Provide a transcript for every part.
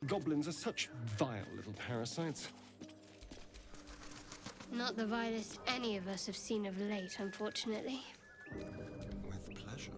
Goblins are such vile little parasites. Not the vilest any of us have seen of late, unfortunately. With pleasure.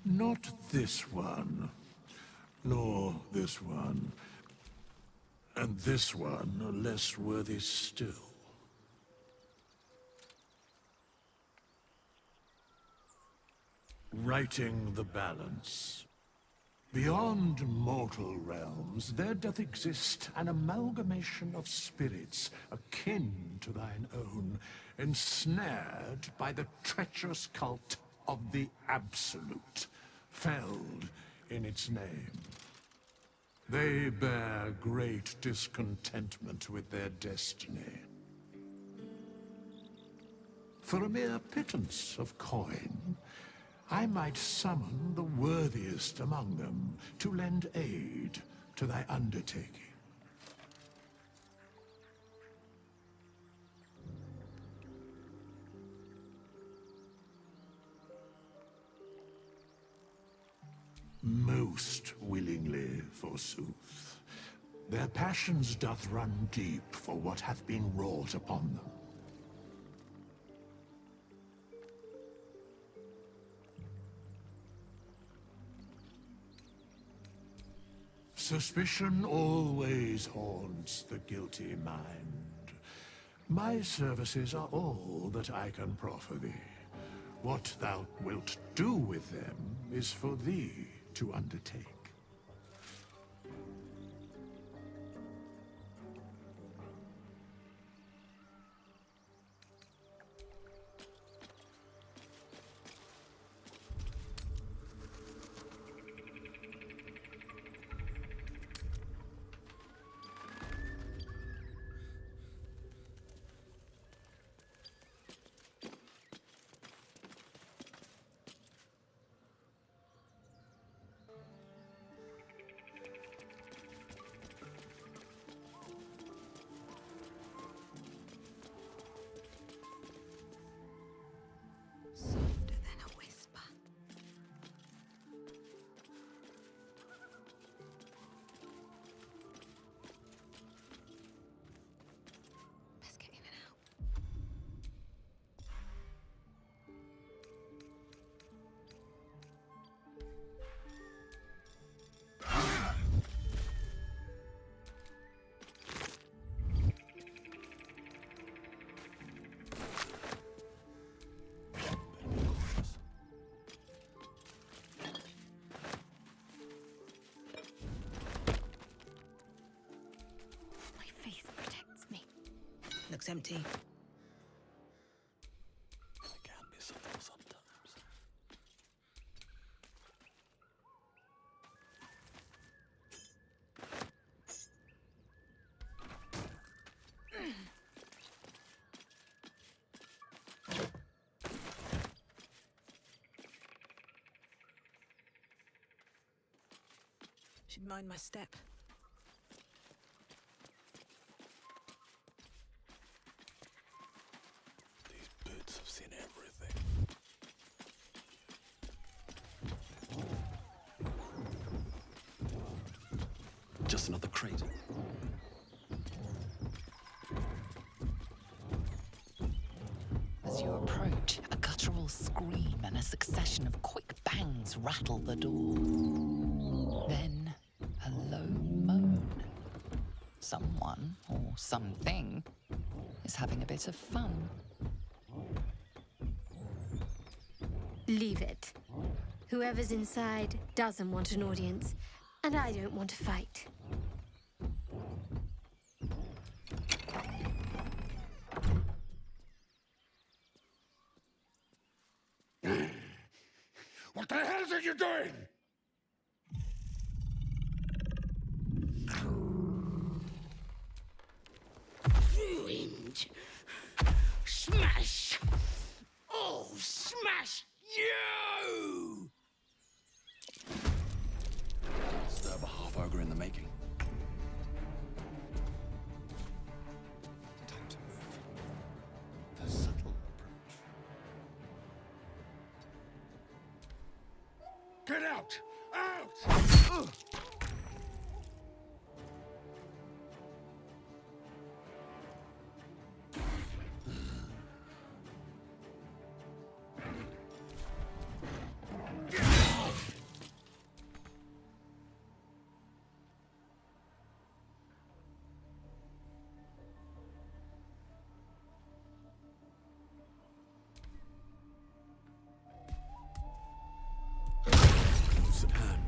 Not this one, nor this one, and this one are less worthy still. Righting the balance. Beyond mortal realms, there doth exist an amalgamation of spirits akin to thine own, ensnared by the treacherous cult of the Absolute, felled in its name. They bear great discontentment with their destiny. For a mere pittance of coin, I might summon the worthiest among them to lend aid to thy undertaking. Most willingly, forsooth. Their passions doth run deep for what hath been wrought upon them. Suspicion always haunts the guilty mind. My services are all that I can proffer thee. What thou wilt do with them is for thee to undertake. Softer than a whisper. Best get in and out. My faith protects me. Looks empty. It can be subtle sometimes. Should mind my step. These boots have seen everything. Just another crate. As you approach, a guttural scream and a succession of quick bangs rattle the door. Then, a low moan. Someone, or something, is having a bit of fun. Leave it. Whoever's inside doesn't want an audience, and I don't want to fight. What the hell are you doing? Ruined. Smash! Oh, smash you! Stab a half-ogre in the making. Time to move. The subtle approach. Get out! Out! Close at hand.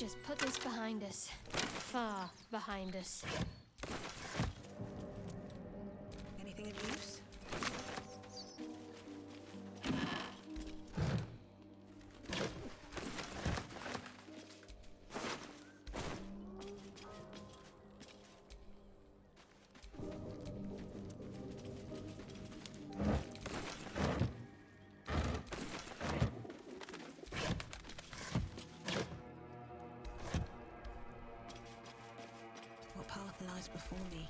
Let's just put this behind us. Far behind us. Anything of use? What path lies before me?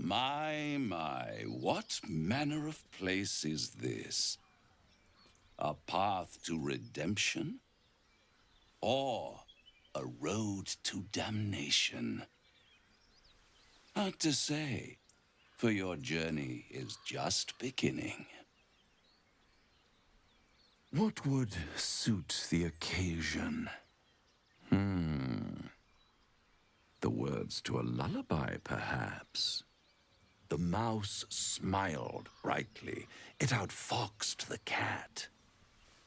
My, what manner of place is this? A path to redemption? Or a road to damnation? Hard to say, for your journey is just beginning. What would suit the occasion? The words to a lullaby, perhaps. The mouse smiled brightly. It outfoxed the cat.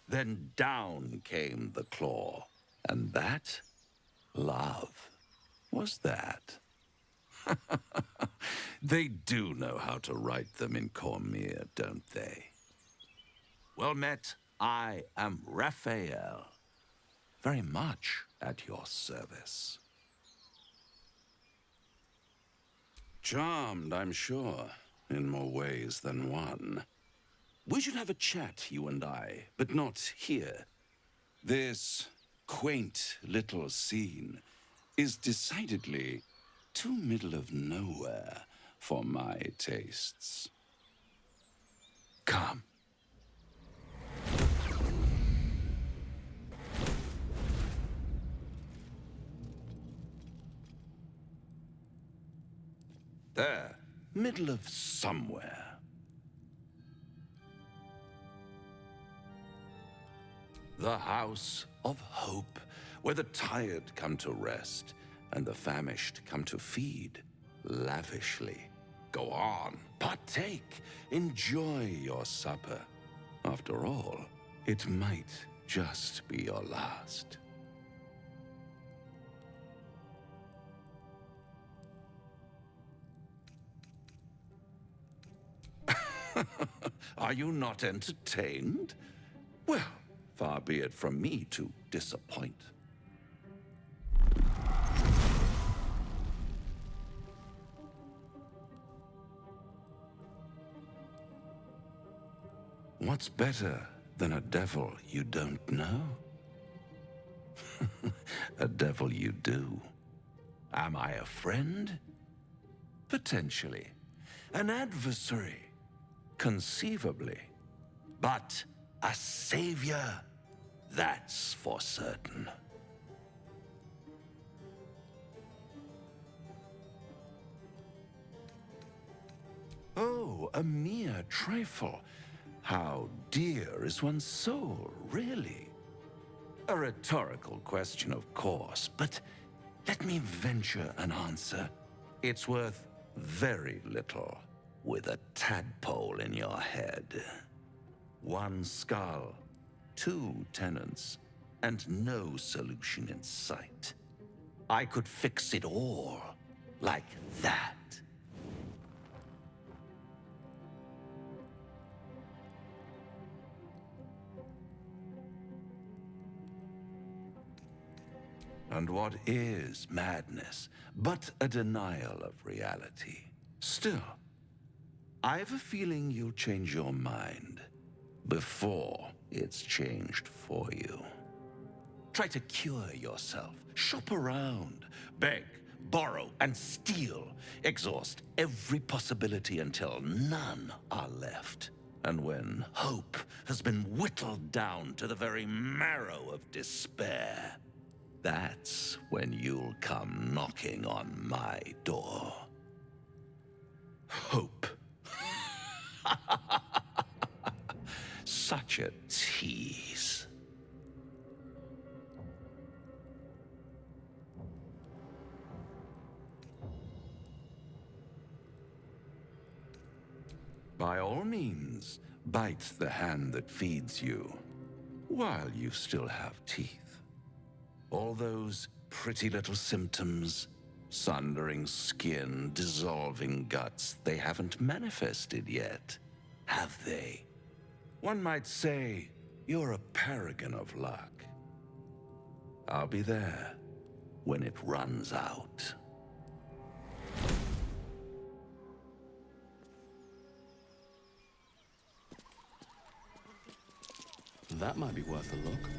Then down came the claw. And that, love, was that. They do know how to write them in Cormier, don't they? Well met, I am Raphael. Very much at your service. Charmed, I'm sure, in more ways than one. We should have a chat, you and I, but not here. This quaint little scene is decidedly too middle of nowhere for my tastes. Come. There, middle of somewhere. The House of Hope, where the tired come to rest and the famished come to feed lavishly. Go on, partake, enjoy your supper. After all, it might just be your last. Are you not entertained? Well, far be it from me to disappoint. What's better than a devil you don't know? A devil you do. Am I a friend? Potentially. An adversary? Conceivably. But a savior? That's for certain. Oh, a mere trifle. How dear is one's soul, really? A rhetorical question, of course, but let me venture an answer. It's worth very little with a tadpole in your head. One skull, two tenants, and no solution in sight. I could fix it all like that. And what is madness but a denial of reality? Still, I have a feeling you'll change your mind before it's changed for you. Try to cure yourself, shop around, beg, borrow, and steal. Exhaust every possibility until none are left. And when hope has been whittled down to the very marrow of despair, That's when you'll come knocking on my door. Hope. Such a tease. By all means, bite the hand that feeds you, while you still have teeth. All those pretty little symptoms, sundering skin, dissolving guts, they haven't manifested yet, have they? One might say you're a paragon of luck. I'll be there when it runs out. That might be worth a look.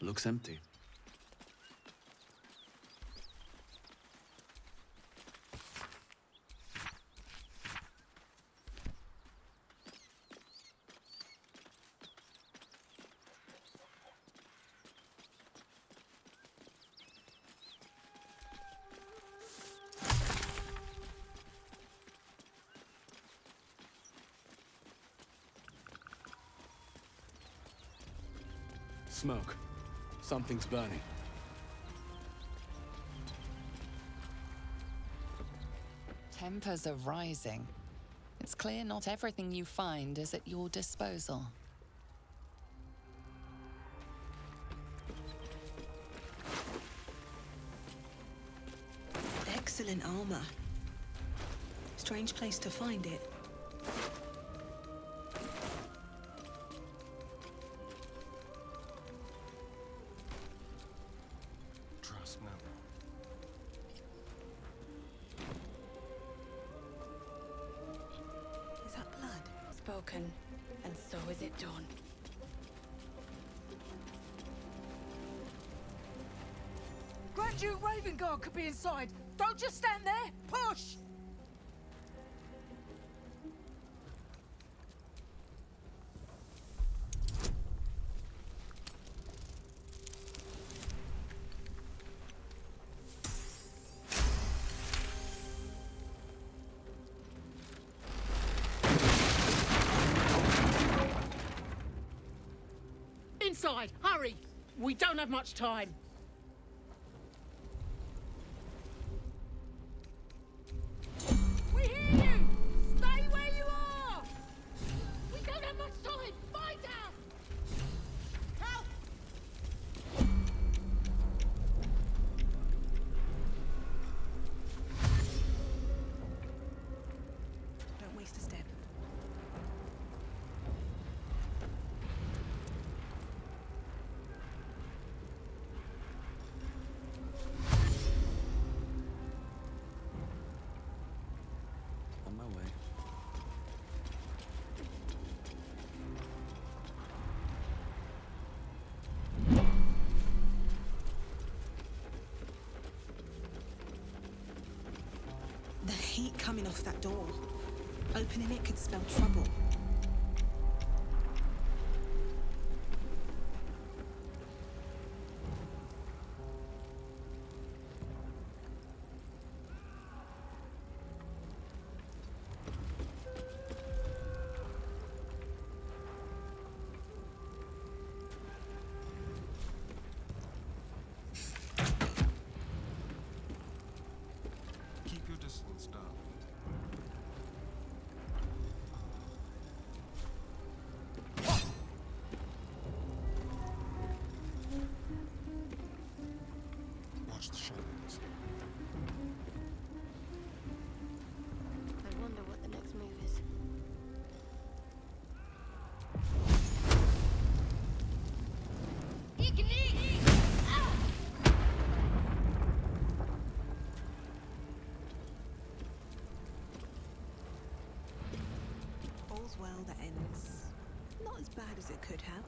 Looks empty. Smoke. Something's burning. Tempers are rising. It's clear not everything you find is at your disposal. Excellent armor. Strange place to find it. Trust no one. Is that blood? Spoken, and so is it done. Grand Duke Ravengard could be inside. Don't just stand there. Push! Inside, hurry! We don't have much time. We hear you! Stay where you are! We don't have much time! Find out! Help! Don't waste a step. On my way. The heat coming off that door. Opening it could spell trouble. Keep your distance, darling. well that ends not as bad as it could have.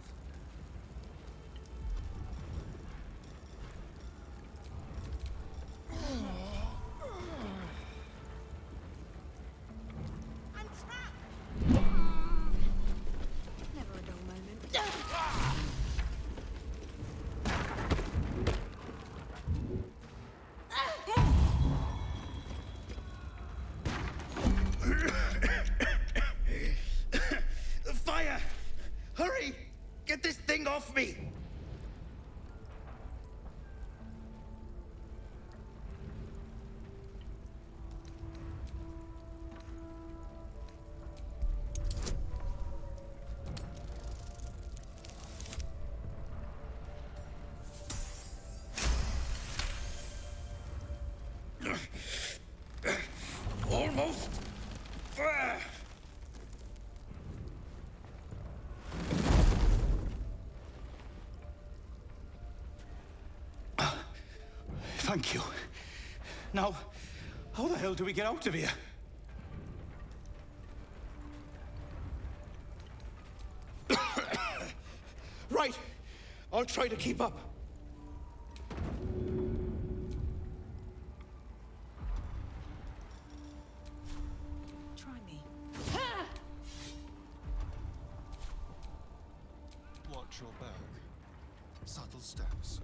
I'm trapped! Never a dull moment. Fire! Hurry! Get this thing off me! Almost. Thank you. Now, how the hell do we get out of here? Right. I'll try to keep up. Try me. Watch your back. Subtle steps.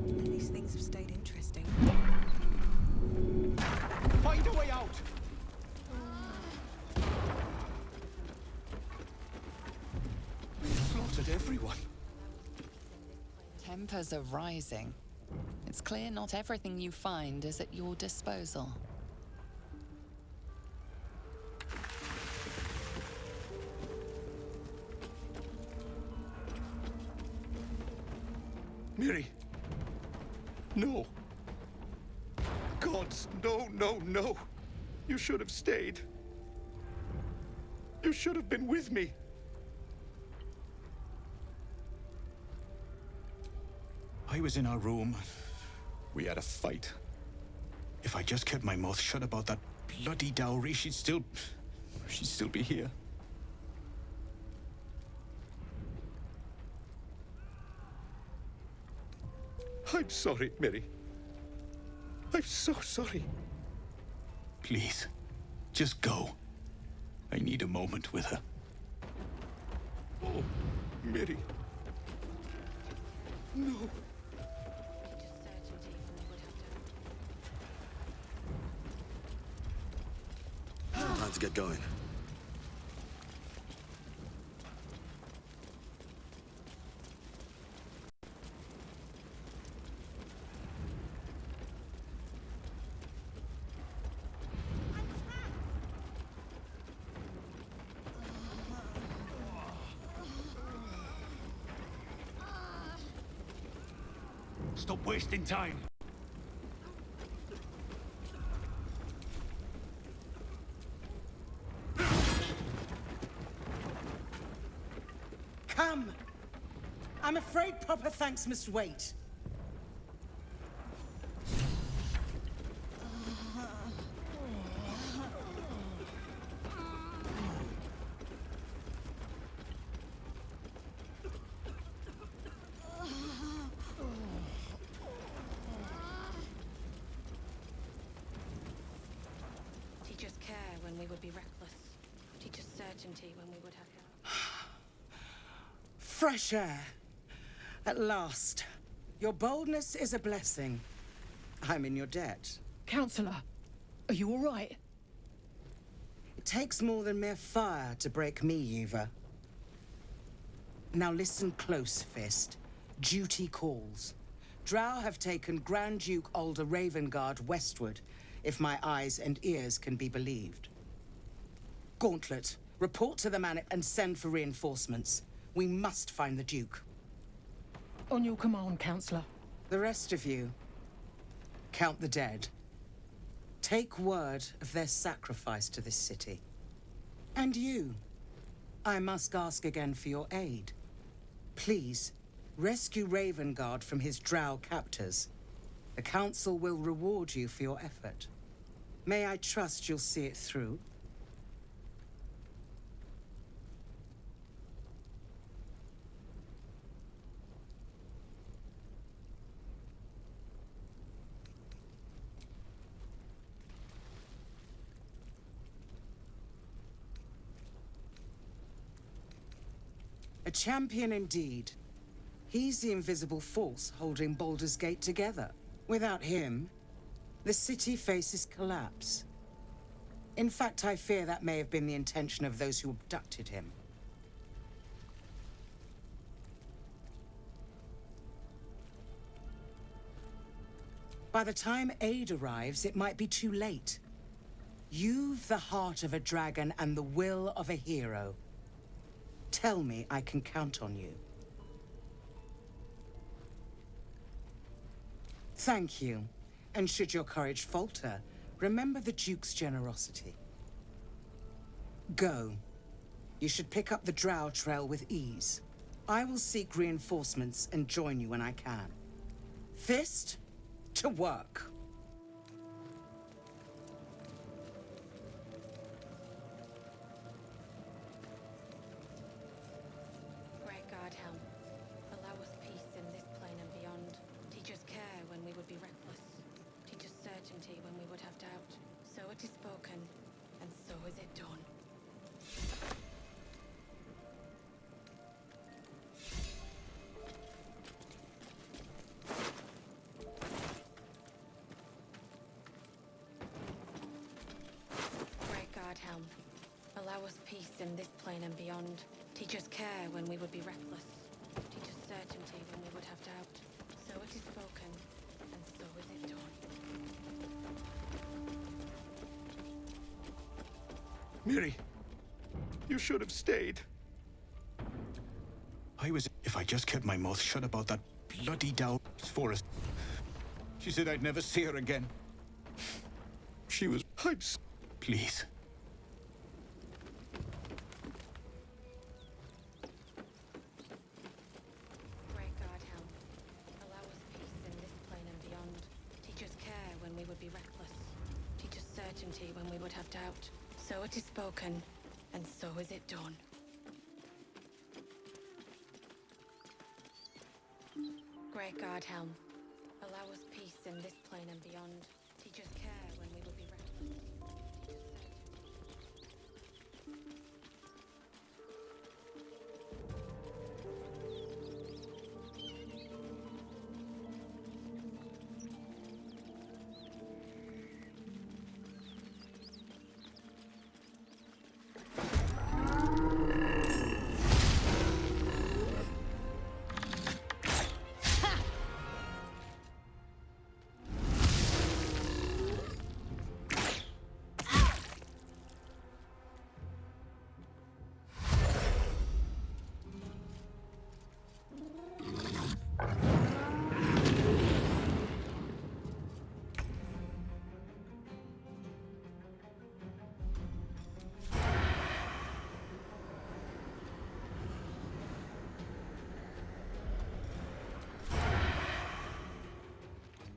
At least things have stayed interesting. Find a way out! We've slaughtered everyone. Tempers are rising. It's clear not everything you find is at your disposal. Miri. No. Gods, no, no, no. You should have stayed. You should have been with me. I was in our room. We had a fight. If I just kept my mouth shut about that bloody dowry, she'd still be here. I'm sorry, Miri. I'm so sorry. Please, just go. I need a moment with her. Oh, Miri. No. Time to get going. Stop wasting time. Come! I'm afraid proper thanks must wait. Teach us care when we would be reckless. Teach us certainty when we would have help. Fresh air. At last. Your boldness is a blessing. I'm in your debt. Counselor, are you all right? It takes more than mere fire to break me, Eva. Now listen close, Fist. Duty calls. Drow have taken Grand Duke Alder Ravengard westward, if my eyes and ears can be believed. Gauntlet, report to the man and send for reinforcements. We must find the Duke. On your command, Counselor. The rest of you, count the dead. Take word of their sacrifice to this city. And you, I must ask again for your aid. Please, rescue Ravengard from his drow captors. The Council will reward you for your effort. May I trust you'll see it through? A champion indeed. He's the invisible force holding Baldur's Gate together. Without him, the city faces collapse. In fact, I fear that may have been the intention of those who abducted him. By the time aid arrives, it might be too late. You've the heart of a dragon and the will of a hero. Tell me I can count on you. Thank you. And should your courage falter, remember the Duke's generosity. Go. You should pick up the Drow trail with ease. I will seek reinforcements and join you when I can. Fist, to work. Great God, Helm. Allow us peace in this plane and beyond. Teach us care when we would be reckless. Teach us certainty when we would have doubt. So it is spoken, and so is it done. Great God, Helm. Allow us peace in this plane and beyond. Teach us care when we would be reckless. Teach us certainty when we would have doubt. So it is spoken, and so is it done. Miri, you should have stayed. If I just kept my mouth shut about that bloody Dow forest. She said I'd never see her again. She was... Please. Great God, Helm. Allow us peace in this plane and beyond. Teach us care when we would be reckless. Teach us certainty when we would have doubt. So it is spoken, and so is it done. Great God, Helm. Allow us peace in this plane and beyond. Teach us care when we would be reckless.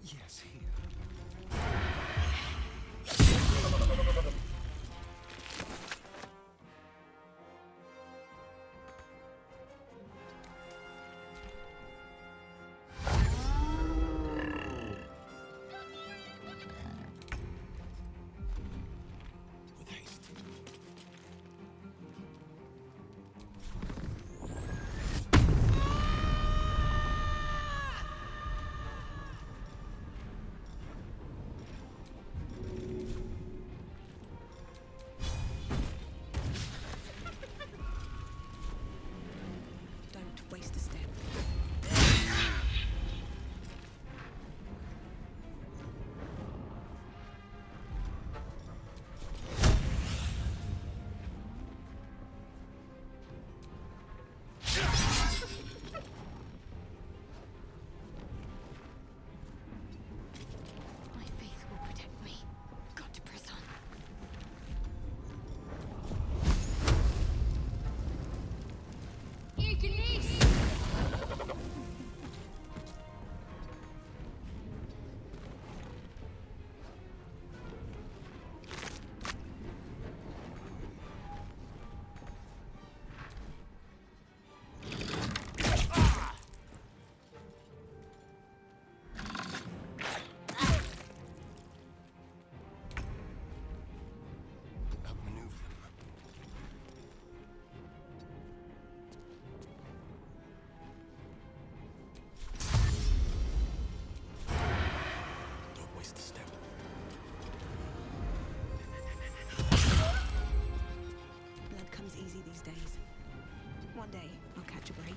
Yes, here. With haste. these days. One day, I'll catch a break.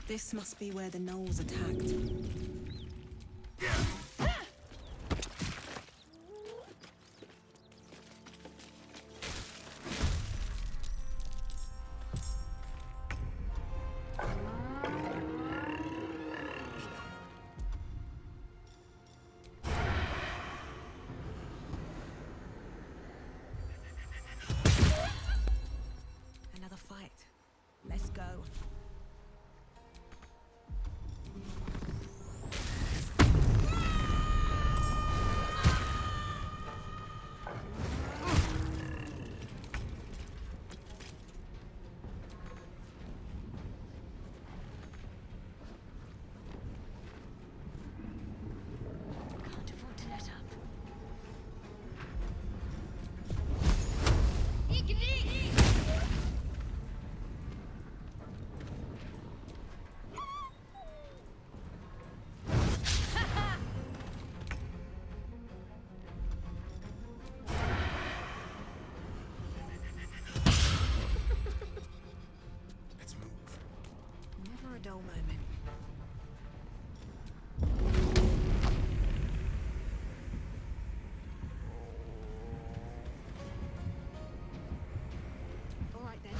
This must be where the gnolls attacked. Another fight. Let's go. Can't afford to let up. Let's move. Never a dull moment. All right then.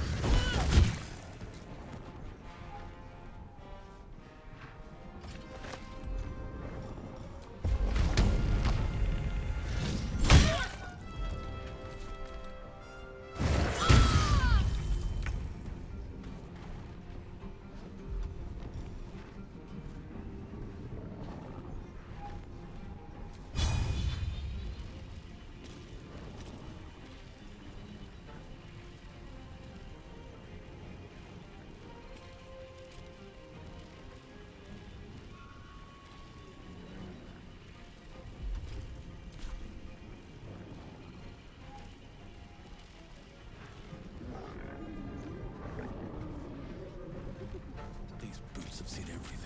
These boots have seen everything.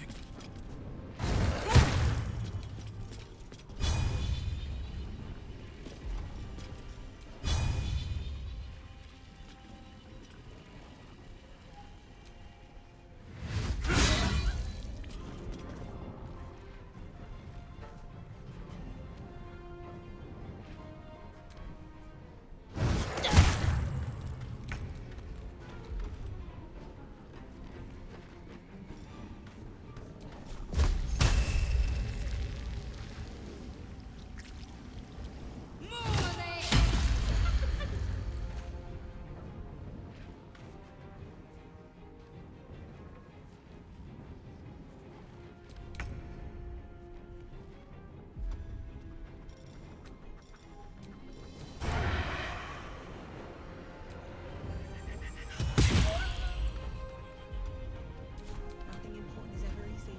Nothing important is ever easy.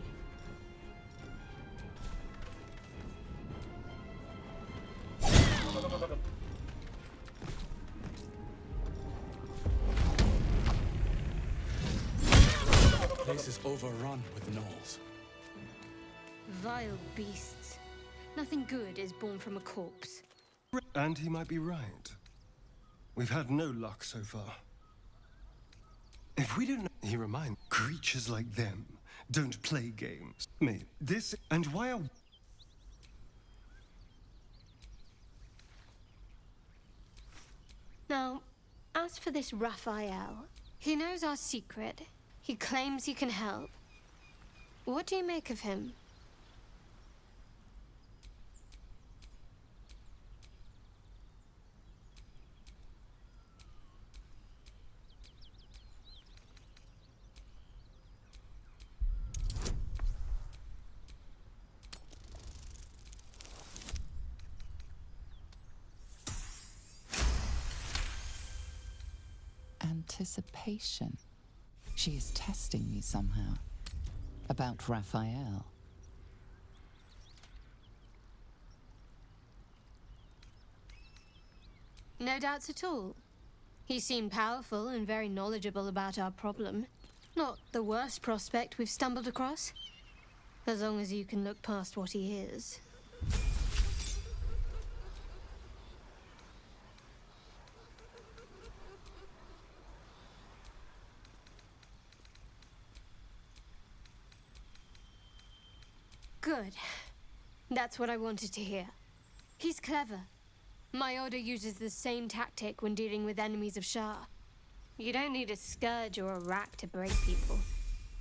The place is overrun with gnolls. Vile beasts. Nothing good is born from a corpse. And he might be right. We've had no luck so far. If we don't know, he reminds creatures like them don't play games. Me, this, and why are... asked for this Raphael. He knows our secret. He claims he can help. What do you make of him? Anticipation. She is testing me somehow. About Raphael. No doubts at all. He seemed powerful and very knowledgeable about our problem. Not the worst prospect we've stumbled across. As long as you can look past what he is. Good. That's what I wanted to hear. He's clever. My order uses the same tactic when dealing with enemies of Shah. You don't need a scourge or a rack to break people.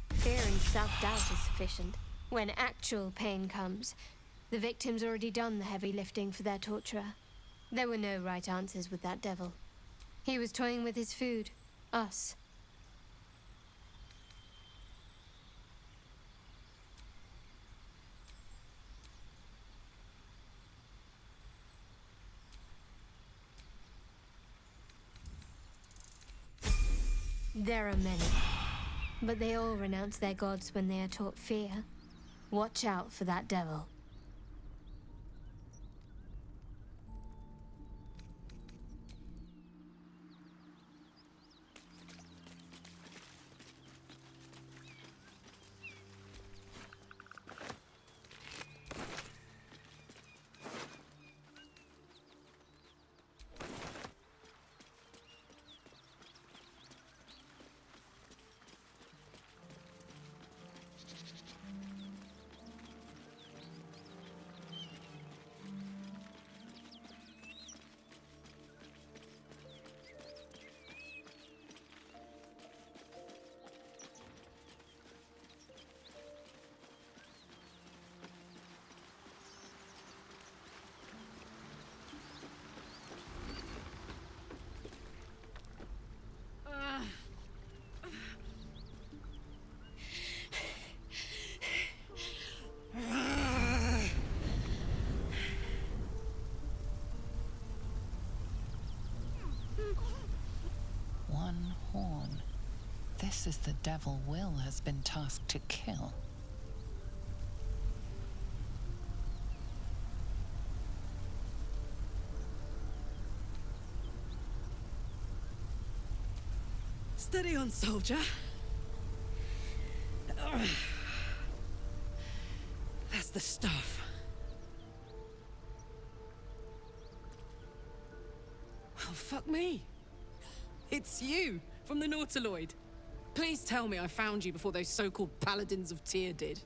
Fear and self-doubt is sufficient. When actual pain comes, the victim's already done the heavy lifting for their torturer. There were no right answers with that devil. He was toying with his food. Us. There are many, but they all renounce their gods when they are taught fear. Watch out for that devil. One horn. This is the devil Will has been tasked to kill. Steady on, soldier. That's the stuff. Well, fuck me. It's you, from the Nº3. Please tell me I found you before those so-called Paladins of Tyr did.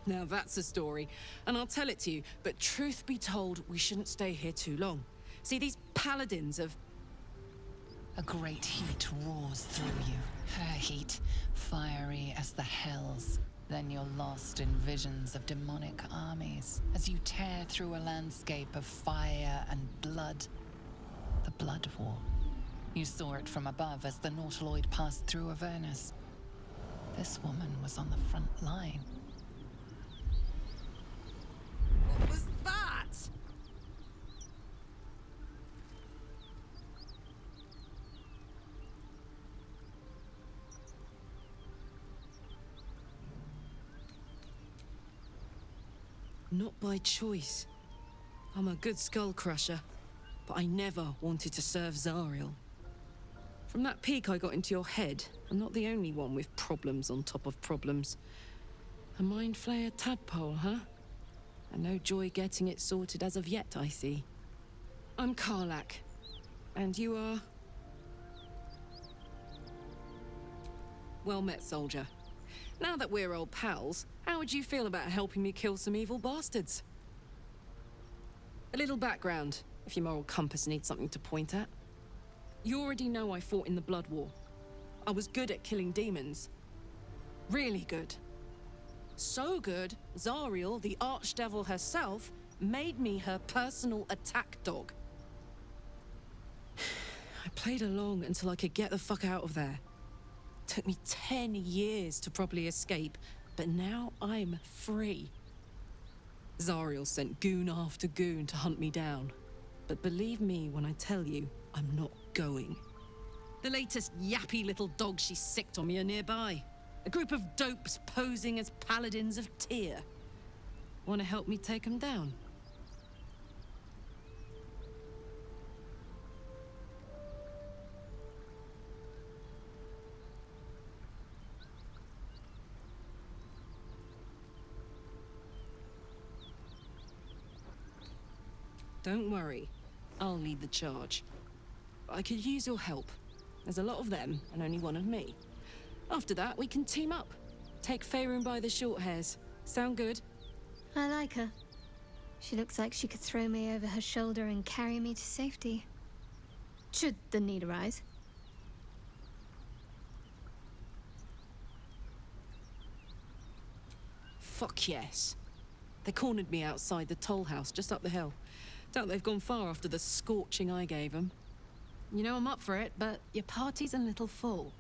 Now that's a story, and I'll tell it to you, but truth be told, we shouldn't stay here too long. See, these Paladins of... A great heat roars through you. Her heat, fiery as the hells. Then you're lost in visions of demonic armies as you tear through a landscape of fire and blood. The Blood War. You saw it from above as the Nautiloid passed through Avernus. This woman was on the front line. What was that? Not by choice. I'm a good skull crusher, but I never wanted to serve Zariel. From that peek I got into your head, I'm not the only one with problems on top of problems. A mind flayer tadpole, huh? And no joy getting it sorted as of yet, I see. I'm Karlach. And you are? Well met, soldier. Now that we're old pals, how would you feel about helping me kill some evil bastards? A little background, if your moral compass needs something to point at. You already know I fought in the Blood War. I was good at killing demons. Really good. So good, Zariel, the Archdevil herself, made me her personal attack dog. I played along until I could get the fuck out of there. Took me 10 years to properly escape, but now I'm free. Zariel sent goon after goon to hunt me down. But believe me when I tell you, I'm not going. The latest yappy little dogs she sicked on me are nearby. A group of dopes posing as paladins of Tyr. Want to help me take them down? Don't worry, I'll lead the charge. I could use your help. There's a lot of them, and only one of me. After that, we can team up. Take Faerun by the short hairs. Sound good? I like her. She looks like she could throw me over her shoulder and carry me to safety. Should the need arise. Fuck yes. They cornered me outside the toll house just up the hill. Doubt they've gone far after the scorching I gave them. You know I'm up for it, but your party's a little full.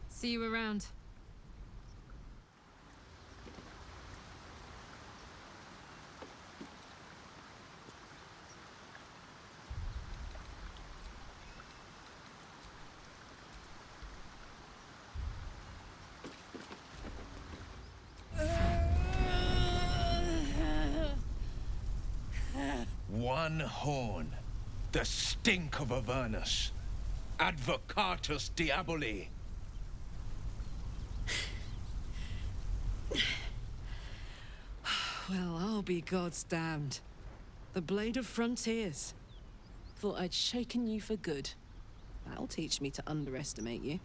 See you around. One horn, the stink of Avernus, advocatus diaboli. Well, I'll be God's damned. The Blade of Frontiers. Thought I'd shaken you for good. That'll teach me to underestimate you.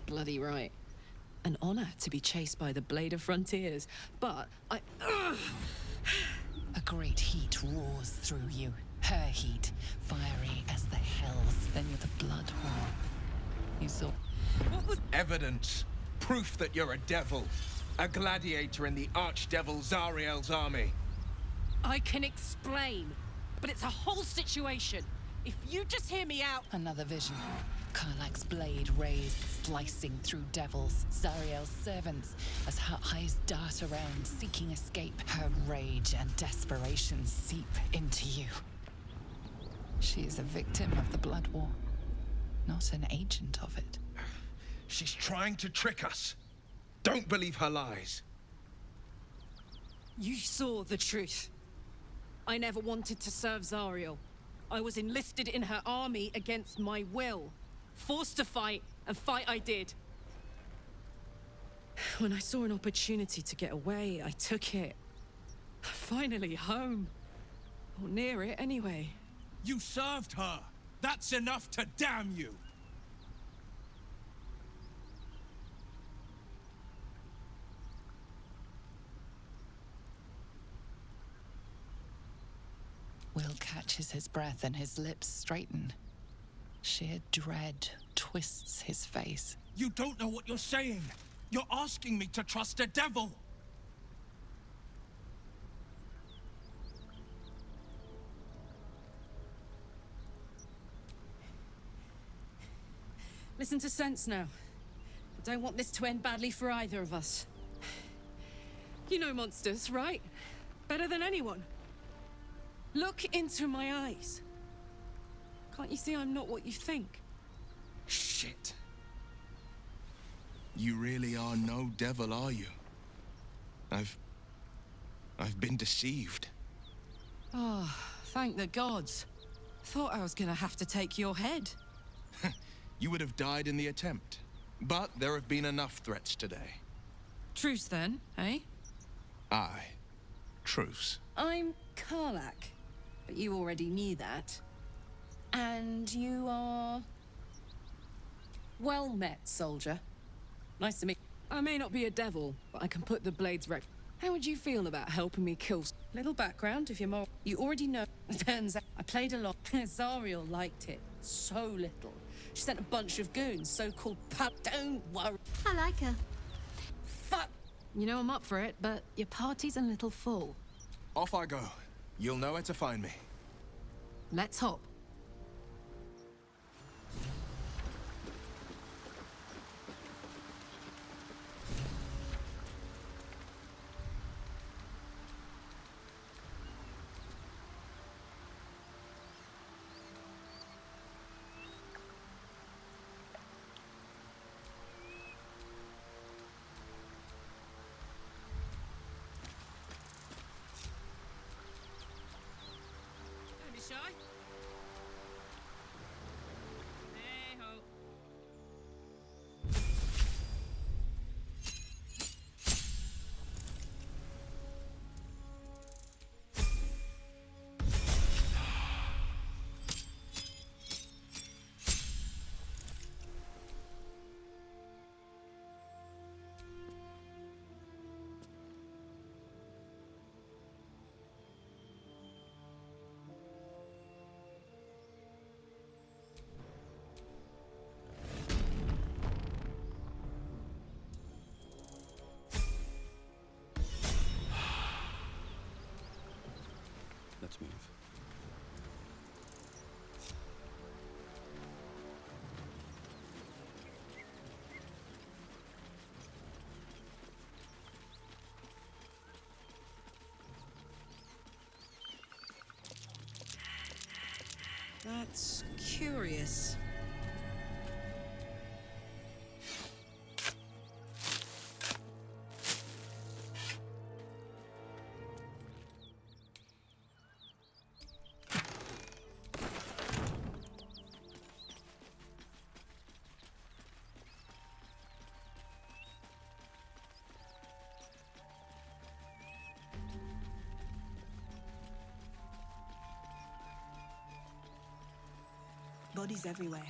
Bloody right. An honor to be chased by the Blade of Frontiers, but I... A great heat roars through you. Her heat, fiery as the hells. Then you're the Blood War. You saw... What was... Evidence. Proof that you're a devil. A gladiator in the Archdevil Zariel's army. I can explain, but it's a whole situation. If you just hear me out... Another vision. Karlach's blade raised, slicing through devils, Zariel's servants, as her eyes dart around, seeking escape. Her rage and desperation seep into you. She is a victim of the Blood War, not an agent of it. She's trying to trick us. Don't believe her lies. You saw the truth. I never wanted to serve Zariel. I was enlisted in her army against my will. Forced to fight, and fight I did. When I saw an opportunity to get away, I took it. Finally home. Or near it, anyway. You served her! That's enough to damn you! Will catches his breath and his lips straighten. Sheer dread twists his face. You don't know what you're saying! You're asking me to trust a devil! Listen to sense now. I don't want this to end badly for either of us. You know monsters, right? Better than anyone. Look into my eyes. Can't you see I'm not what you think? Shit. You really are no devil, are you? I've been deceived. Ah, Thank the gods. Thought I was gonna have to take your head. You would have died in the attempt. But there have been enough threats today. Truce then, eh? Aye. Truce. I'm Karlak, but you already knew that. And you are... Well met, soldier. Nice to meet... I may not be a devil, but I can put the blades right. How would you feel about helping me kill... Little background, if you're more... You already know. Turns out I played along. Zariel liked it. So little. She sent a bunch of goons, so-called pub. Don't worry. I like her. Fuck! You know I'm up for it, but your party's a little full. Off I go. You'll know where to find me. Let's hop. Shy? Hey ho. Let's move. That's curious. Bodies everywhere.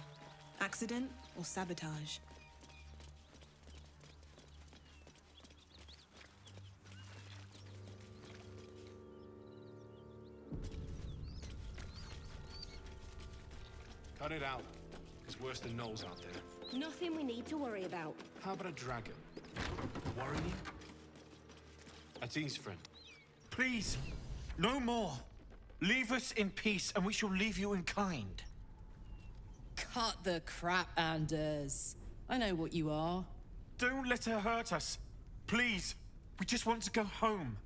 Accident or sabotage? Cut it out. There's worse than gnolls out there. Nothing we need to worry about. How about a dragon? Worry you? Atine's friend. Please, no more. Leave us in peace, and we shall leave you in kind. Cut the crap, Anders. I know what you are. Don't let her hurt us. Please, we just want to go home.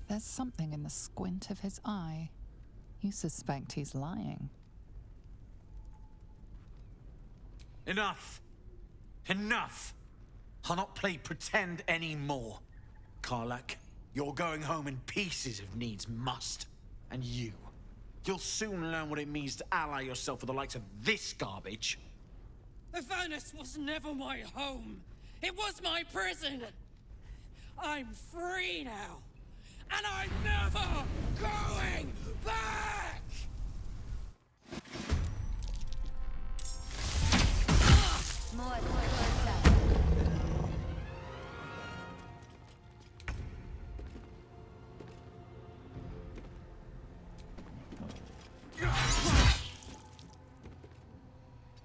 There's something in the squint of his eye. You suspect he's lying. Enough! Enough! I'll not play pretend anymore. Karlak, you're going home in pieces if needs must. And you'll soon learn what it means to ally yourself with the likes of this garbage. The furnace was never my home. It was my prison. I'm free now. And I'm never going back! More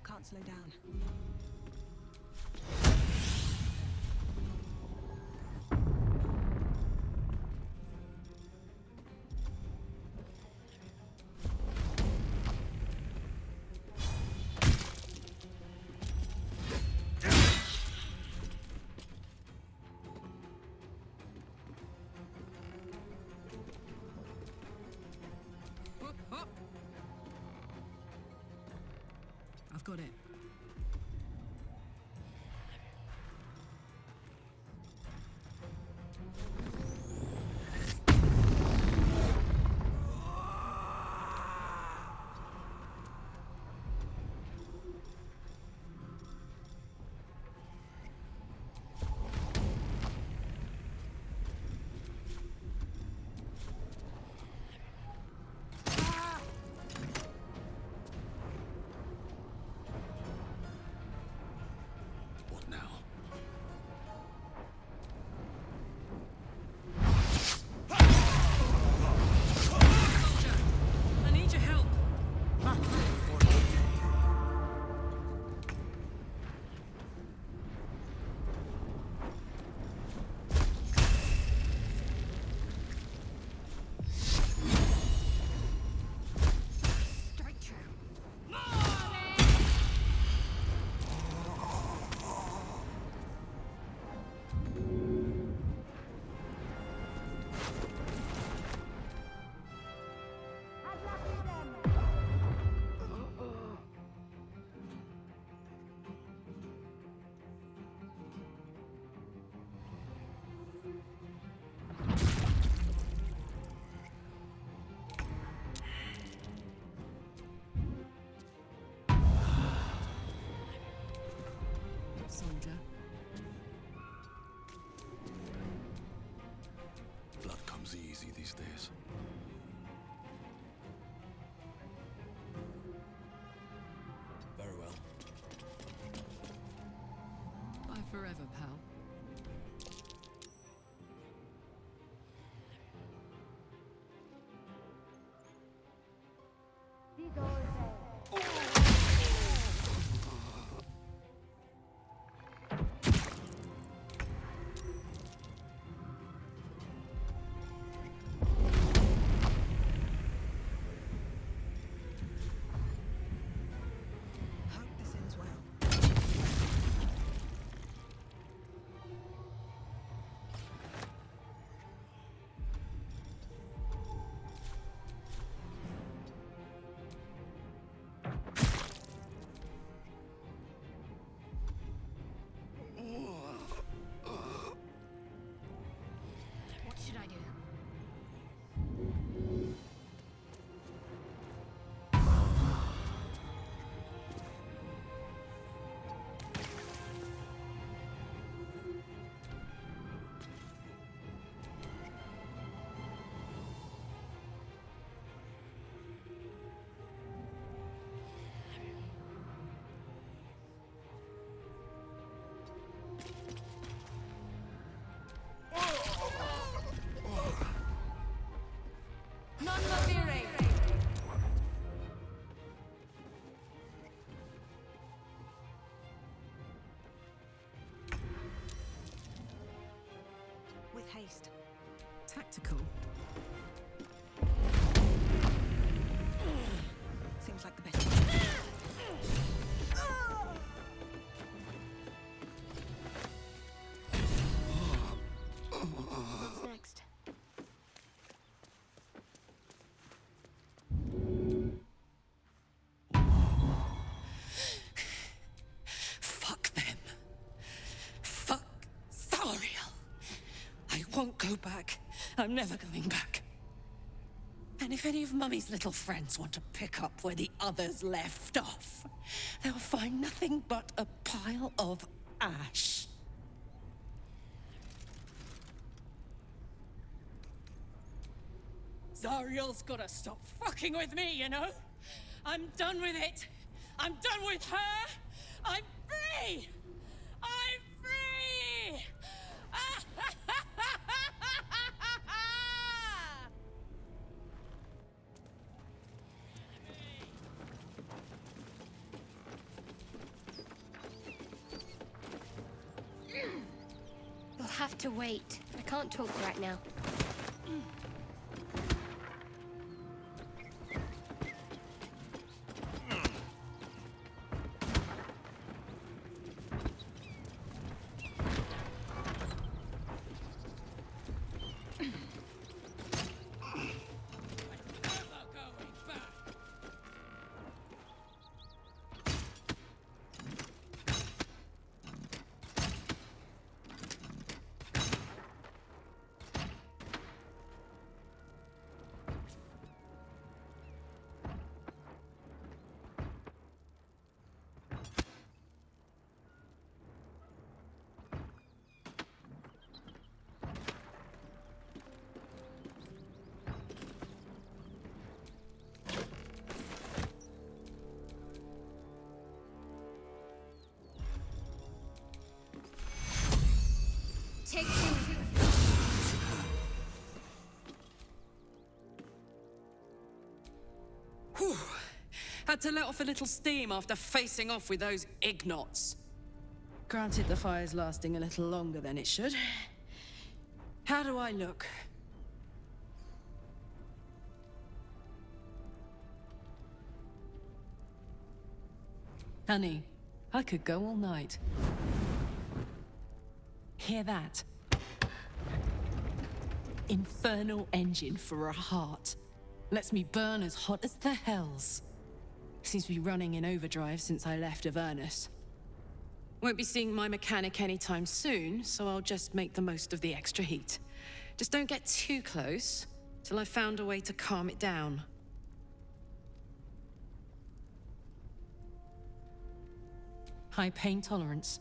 Can't slow down. Up! I've got it. What now? Soldier, I need your help. Strike true. Soldier. Blood comes easy these days. Very well. Bye forever, pal. Hope this ends well. What should I do? With haste. Tactical. Seems like the best. What's next? Fuck them. Fuck Zariel. I won't go back. I'm never going back. And if any of Mummy's little friends want to pick up where the others left off, they'll find nothing but a pile of ash. Zariel's gotta stop fucking with me, you know? I'm done with it. I'm done with her. I'm free. I'm free. You'll have to wait. I can't talk right now. Never going back. take things. Whew. Had to let off a little steam after facing off with those ignots. Granted, the fire's lasting a little longer than it should. How do I look? Honey, I could go all night. Hear that? Infernal engine for a heart. Lets me burn as hot as the hells. Seems to be running in overdrive since I left Avernus. Won't be seeing my mechanic anytime soon, so I'll just make the most of the extra heat. Just don't get too close, till I've found a way to calm it down. High pain tolerance,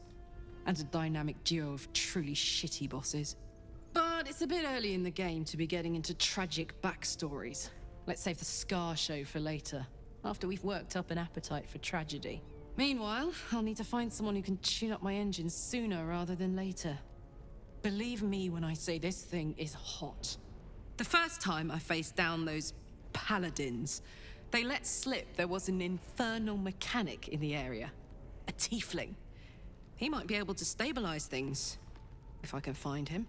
and a dynamic duo of truly shitty bosses. But it's a bit early in the game to be getting into tragic backstories. Let's save the Scar show for later, after we've worked up an appetite for tragedy. Meanwhile, I'll need to find someone who can tune up my engine sooner rather than later. Believe me when I say this thing is hot. The first time I faced down those paladins, they let slip there was an infernal mechanic in the area. A tiefling. He might be able to stabilize things, if I can find him.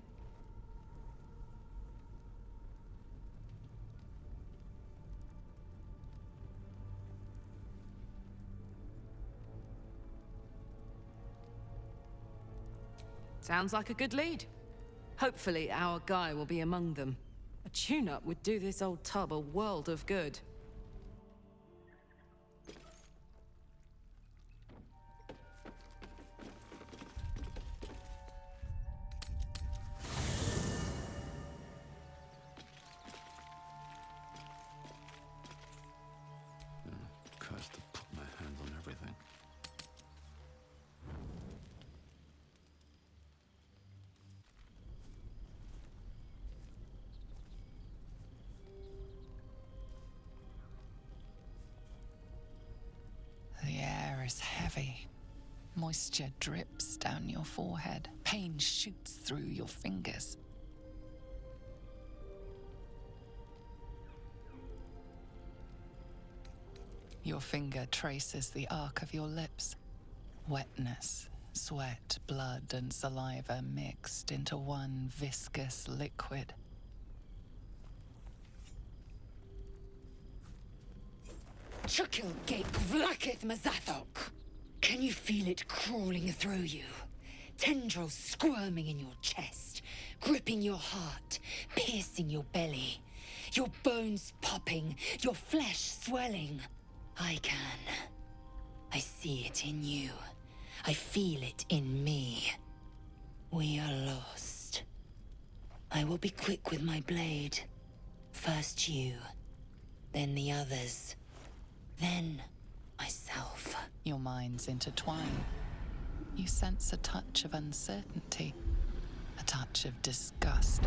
Sounds like a good lead. Hopefully our guy will be among them. A tune-up would do this old tub a world of good. Cursed to put my hands on everything. The air is heavy. Moisture drips down your forehead. Pain shoots through your fingers. Your finger traces the arc of your lips. Wetness, sweat, blood, and saliva mixed into one viscous liquid. Chukil Gate Vlakith Mazathok. Can you feel it crawling through you? Tendrils squirming in your chest, gripping your heart, piercing your belly. Your bones popping, your flesh swelling. I can. I see it in you. I feel it in me. We are lost. I will be quick with my blade. First you, then the others, then myself. Your minds intertwine. You sense a touch of uncertainty, a touch of disgust.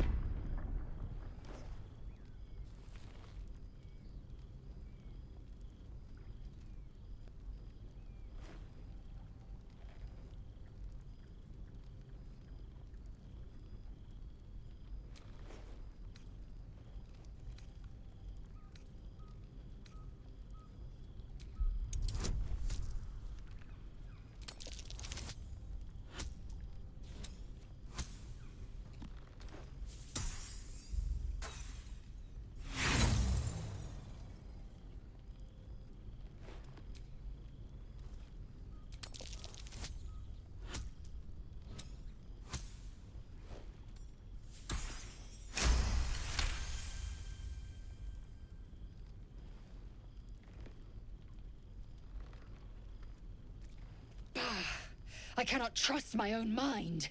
I cannot trust my own mind,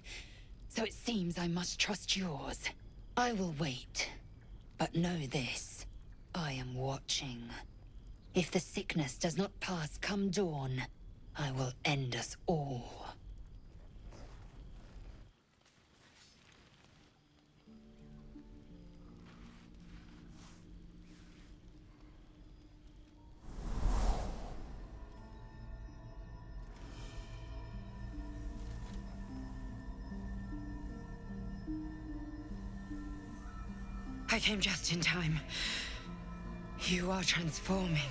so it seems I must trust yours. I will wait, but know this. I am watching. If the sickness does not pass come dawn, I will end us all. I came just in time. You are transforming.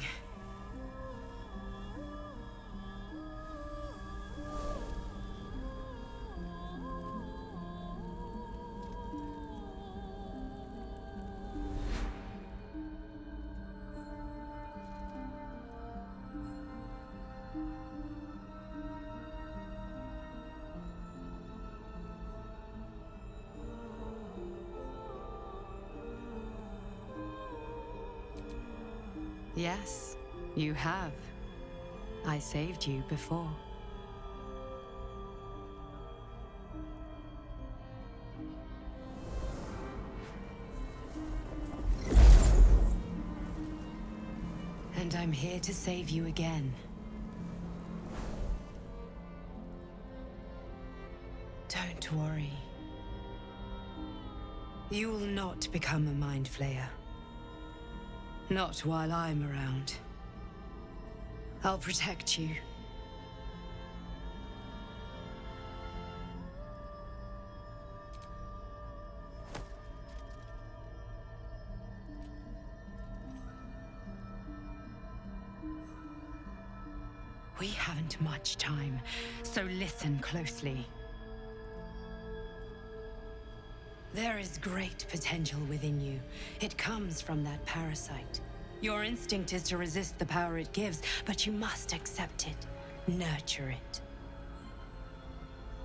Yes, you have. I saved you before. And I'm here to save you again. Don't worry. You will not become a Mind Flayer. Not while I'm around. I'll protect you. We haven't much time, so listen closely. There is great potential within you. It comes from that parasite. Your instinct is to resist the power it gives, but you must accept it, nurture it.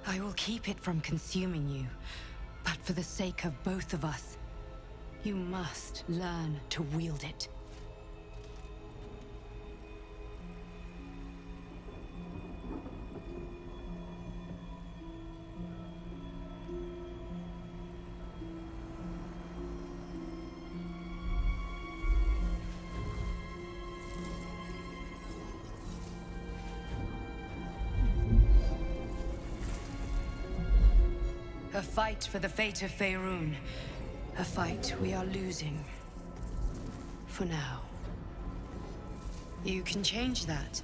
I will keep it from consuming you, but for the sake of both of us, you must learn to wield it. A fight for the fate of Faerun. A fight we are losing. For now. You can change that,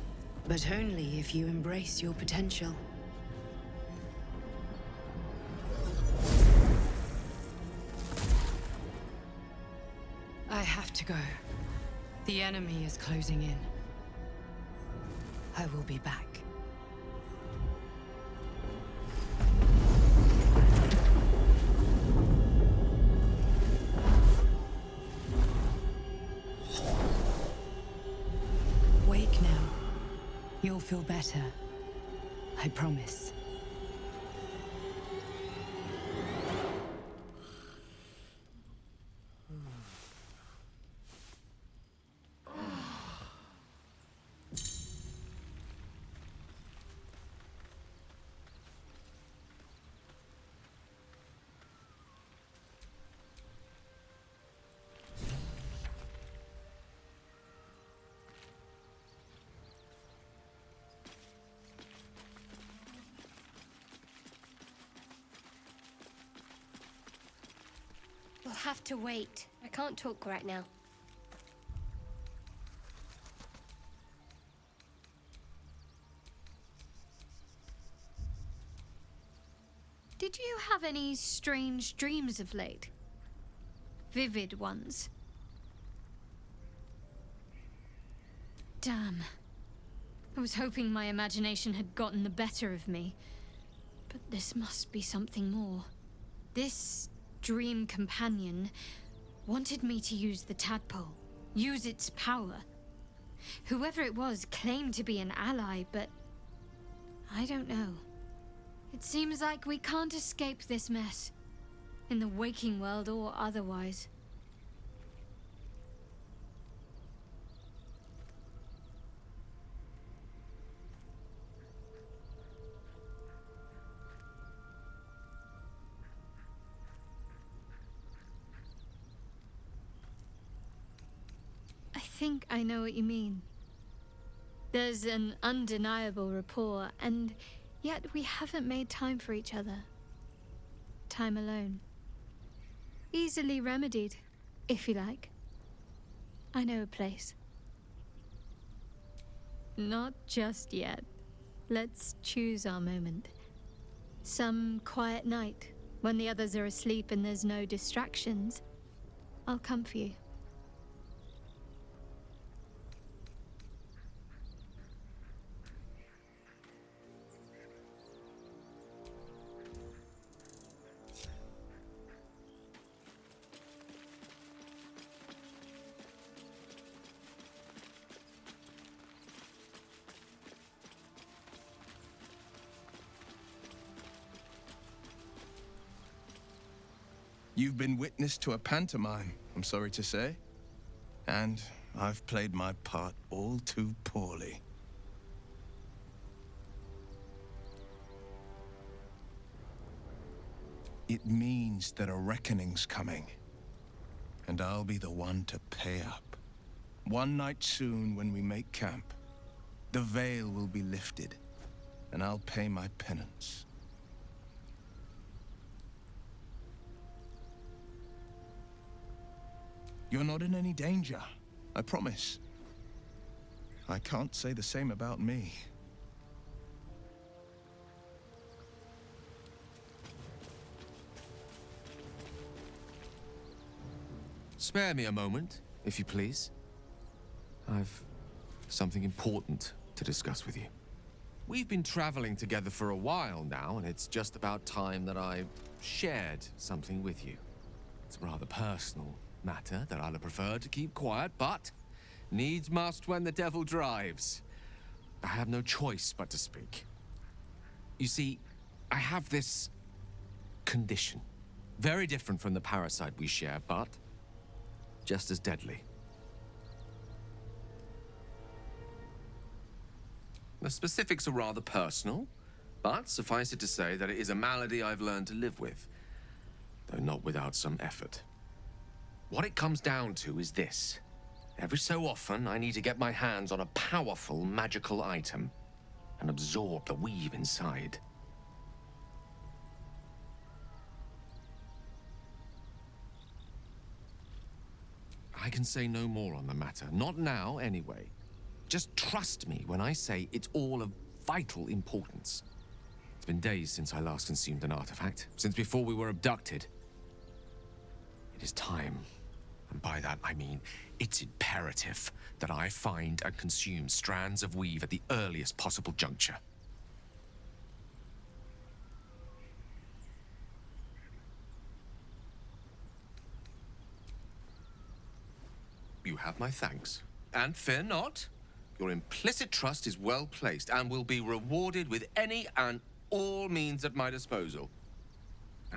but only if you embrace your potential. I have to go. The enemy is closing in. I will be back. Wake now. You'll feel better. I promise. We'll have to wait. I can't talk right now. Did you have any strange dreams of late? Vivid ones? Damn. I was hoping my imagination had gotten the better of me. But this must be something more. This dream companion wanted me to use the tadpole, use its power. Whoever it was claimed to be an ally, but I don't know. It seems like we can't escape this mess, in the waking world or otherwise. I think I know what you mean. There's an undeniable rapport, and yet we haven't made time for each other. Time alone. Easily remedied, if you like. I know a place. Not just yet. Let's choose our moment. Some quiet night, when the others are asleep and there's no distractions. I'll come for you. You've been witness to a pantomime, I'm sorry to say. And I've played my part all too poorly. It means that a reckoning's coming. And I'll be the one to pay up. One night soon when we make camp, the veil will be lifted, and I'll pay my penance. You're not in any danger, I promise. I can't say the same about me. Spare me a moment, if you please. I've something important to discuss with you. We've been traveling together for a while now, and it's just about time that I shared something with you. It's a rather personal matter that I'd have preferred to keep quiet, but needs must when the devil drives. I have no choice but to speak. You see, I have this condition. Very different from the parasite we share, but just as deadly. The specifics are rather personal, but suffice it to say that it is a malady I've learned to live with, though not without some effort. What it comes down to is this. Every so often, I need to get my hands on a powerful magical item and absorb the weave inside. I can say no more on the matter. Not now, anyway. Just trust me when I say it's all of vital importance. It's been days since I last consumed an artifact, since before we were abducted. It is time. And by that, I mean, it's imperative that I find and consume strands of weave at the earliest possible juncture. You have my thanks. And fear not, your implicit trust is well placed and will be rewarded with any and all means at my disposal.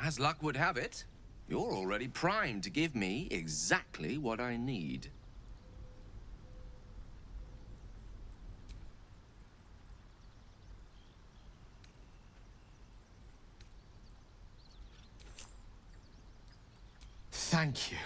As luck would have it, you're already primed to give me exactly what I need. Thank you.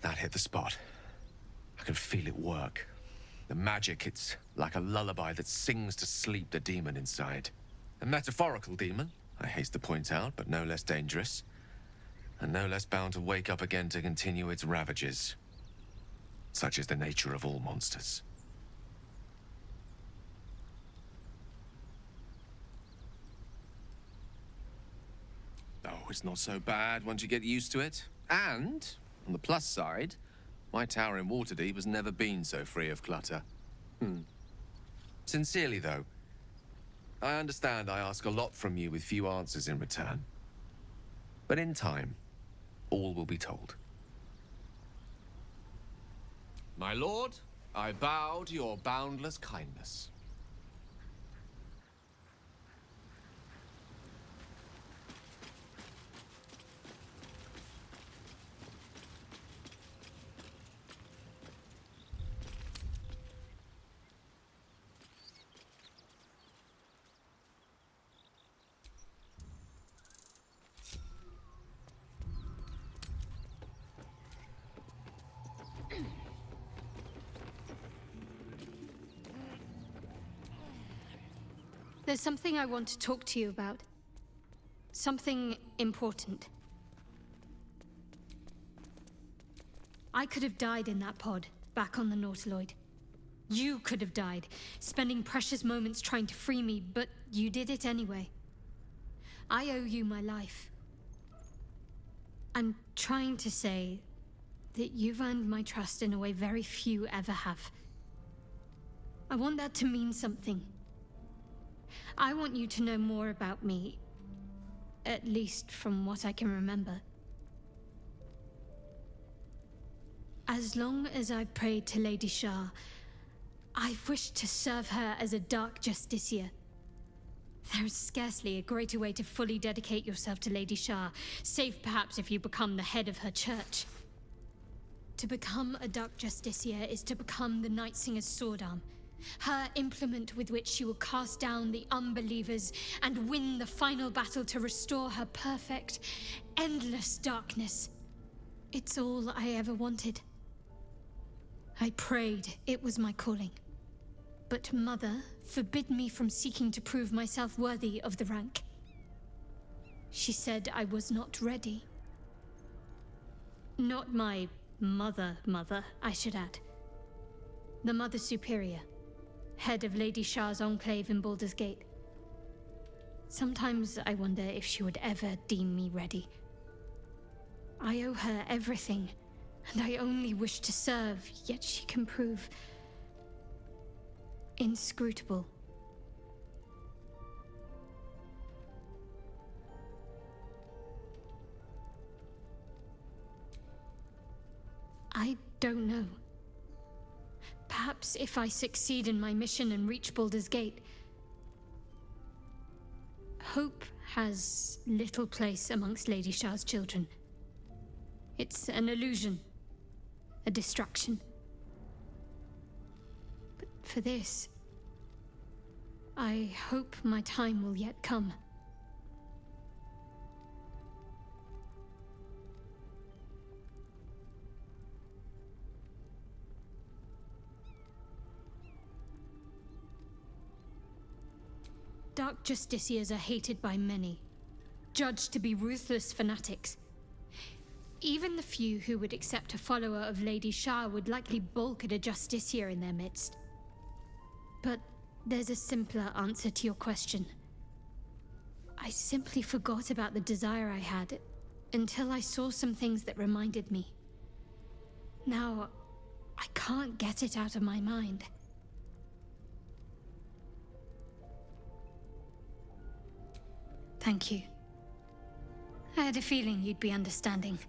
That hit the spot. I can feel it work. The magic, it's like a lullaby that sings to sleep the demon inside. A metaphorical demon, I haste to point out, but no less dangerous. And no less bound to wake up again to continue its ravages. Such is the nature of all monsters. Oh, it's not so bad once you get used to it. And on the plus side, my tower in Waterdeep has never been so free of clutter. Sincerely, though, I understand I ask a lot from you with few answers in return. But in time, all will be told. My lord, I bow to your boundless kindness. There's something I want to talk to you about. Something important. I could have died in that pod, back on the Nautiloid. You could have died, spending precious moments trying to free me, but you did it anyway. I owe you my life. I'm trying to say that you've earned my trust in a way very few ever have. I want that to mean something. I want you to know more about me, at least from what I can remember. As long as I've prayed to Lady Shah, I've wished to serve her as a Dark Justiciar. There is scarcely a greater way to fully dedicate yourself to Lady Shah, save perhaps if you become the head of her church. To become a Dark Justiciar is to become the Night Singer's sword arm, her implement with which she will cast down the unbelievers and win the final battle to restore her perfect, endless darkness. It's all I ever wanted. I prayed it was my calling. But Mother forbid me from seeking to prove myself worthy of the rank. She said I was not ready. Not my mother, I should add. The Mother Superior, head of Lady Shah's enclave in Baldur's Gate. Sometimes I wonder if she would ever deem me ready. I owe her everything, and I only wish to serve, yet she can prove inscrutable. I don't know. Perhaps if I succeed in my mission and reach Baldur's Gate, hope has little place amongst Lady Shah's children. It's an illusion, a distraction. But for this, I hope my time will yet come. Dark Justiciars are hated by many, judged to be ruthless fanatics. Even the few who would accept a follower of Lady Shah would likely balk at a Justiciar in their midst. But there's a simpler answer to your question. I simply forgot about the desire I had until I saw some things that reminded me. Now, I can't get it out of my mind. Thank you. I had a feeling you'd be understanding.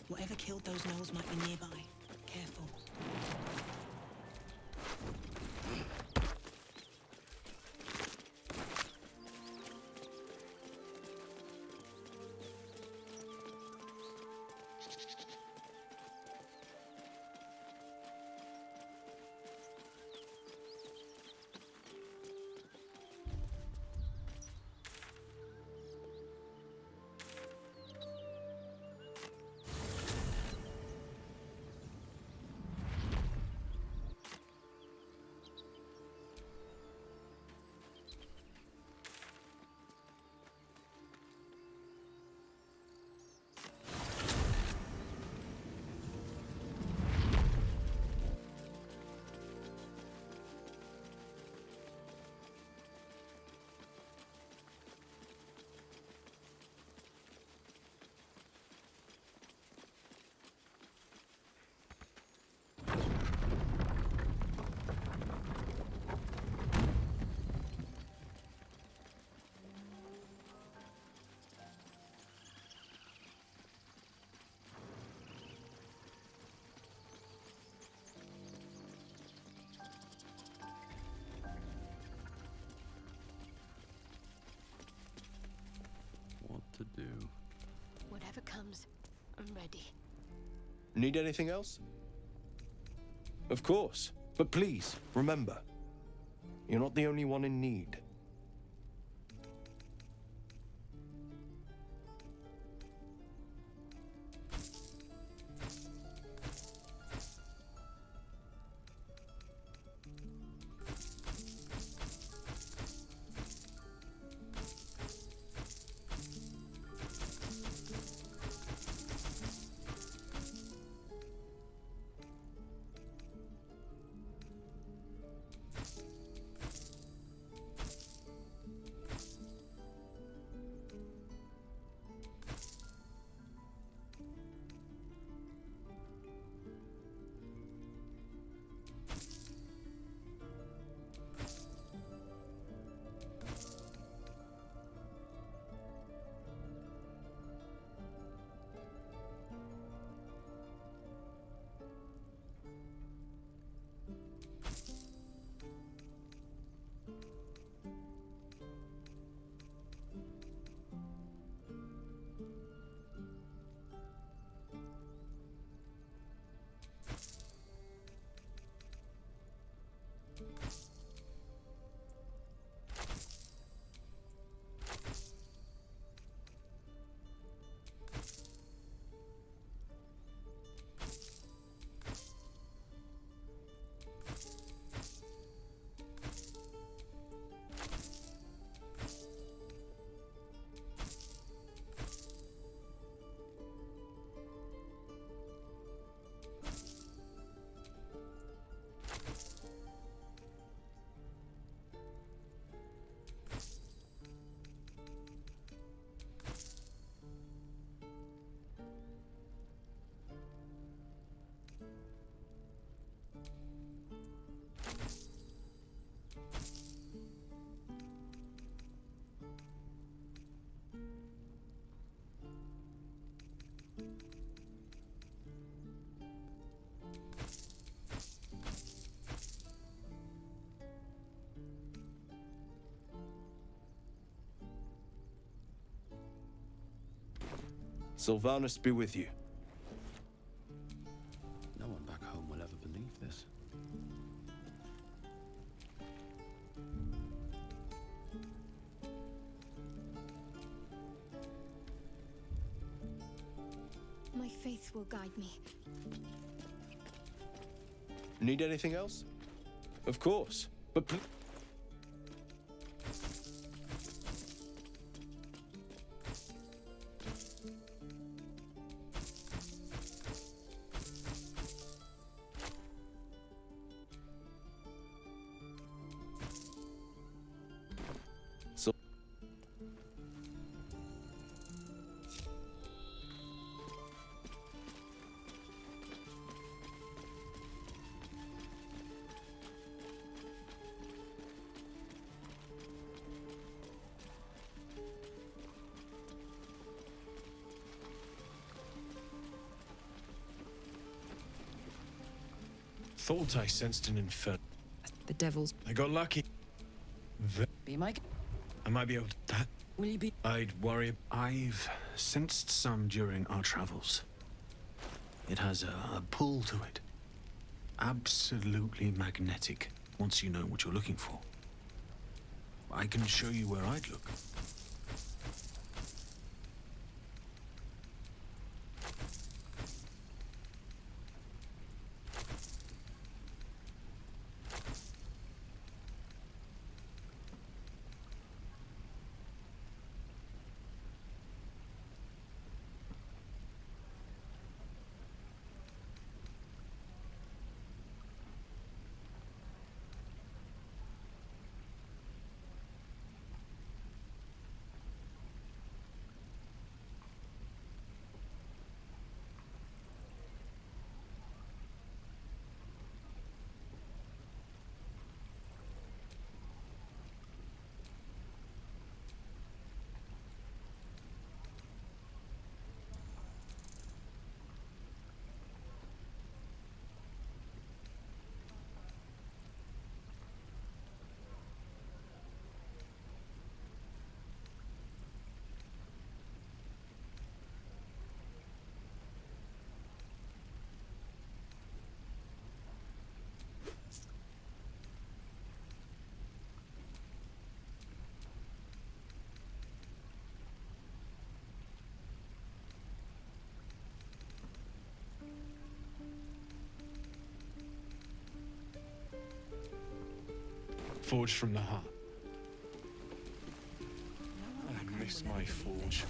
Whatever killed those gnolls might be nearby. Careful. To do. Whatever comes, I'm ready. Need anything else? Of course. But please, remember, you're not the only one in need. Sylvanus be with you. No one back home will ever believe this. My faith will guide me. Need anything else? Of course, but Thought I sensed an inferno. The devils. I got lucky. Be my... I might be able to... That... Will you be... I'd worry. I've sensed some during our travels. It has a pull to it. Absolutely magnetic, once you know what you're looking for. I can show you where I'd look. Forged from the heart. I miss my forge.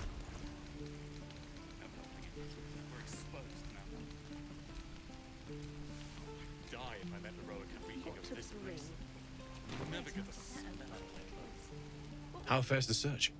We're exposed now. Die if I let Heroica reeking of this place. We'll never get the smell out of my clothes. How fares the search?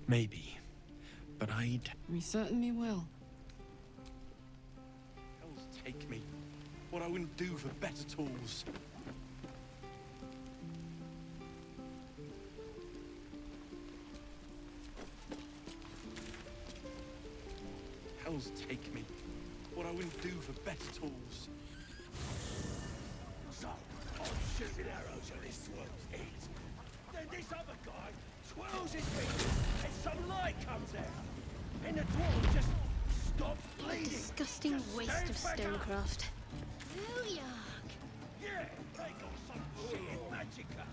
Maybe. But I'd... We certainly will. Hells take me. What I wouldn't do for better tools. Hells take me. What I wouldn't do for better tools. So, I'm shooting arrows at this swirl's head. Then this other guy twirls his fingers and some light comes out. And the dwarf just stops bleeding. Disgusting Just waste of stands back up. stonecraft. Yeah, they got some weird magicka.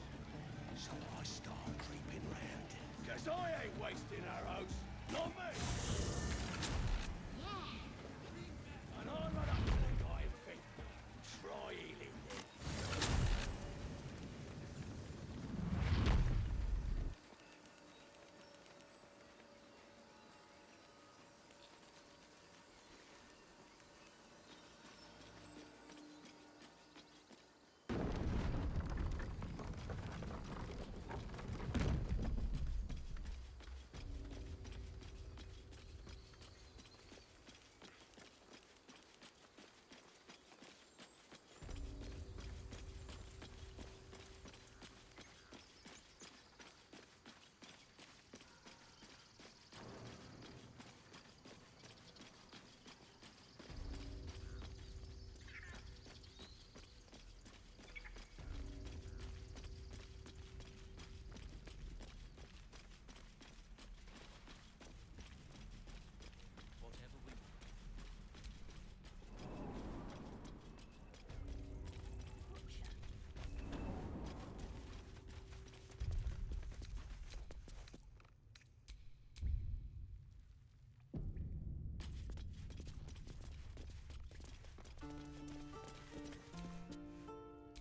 So I start creeping round. Cause I ain't wasting arrows. Not me. Yeah. And I run up to the guy and think, try healing.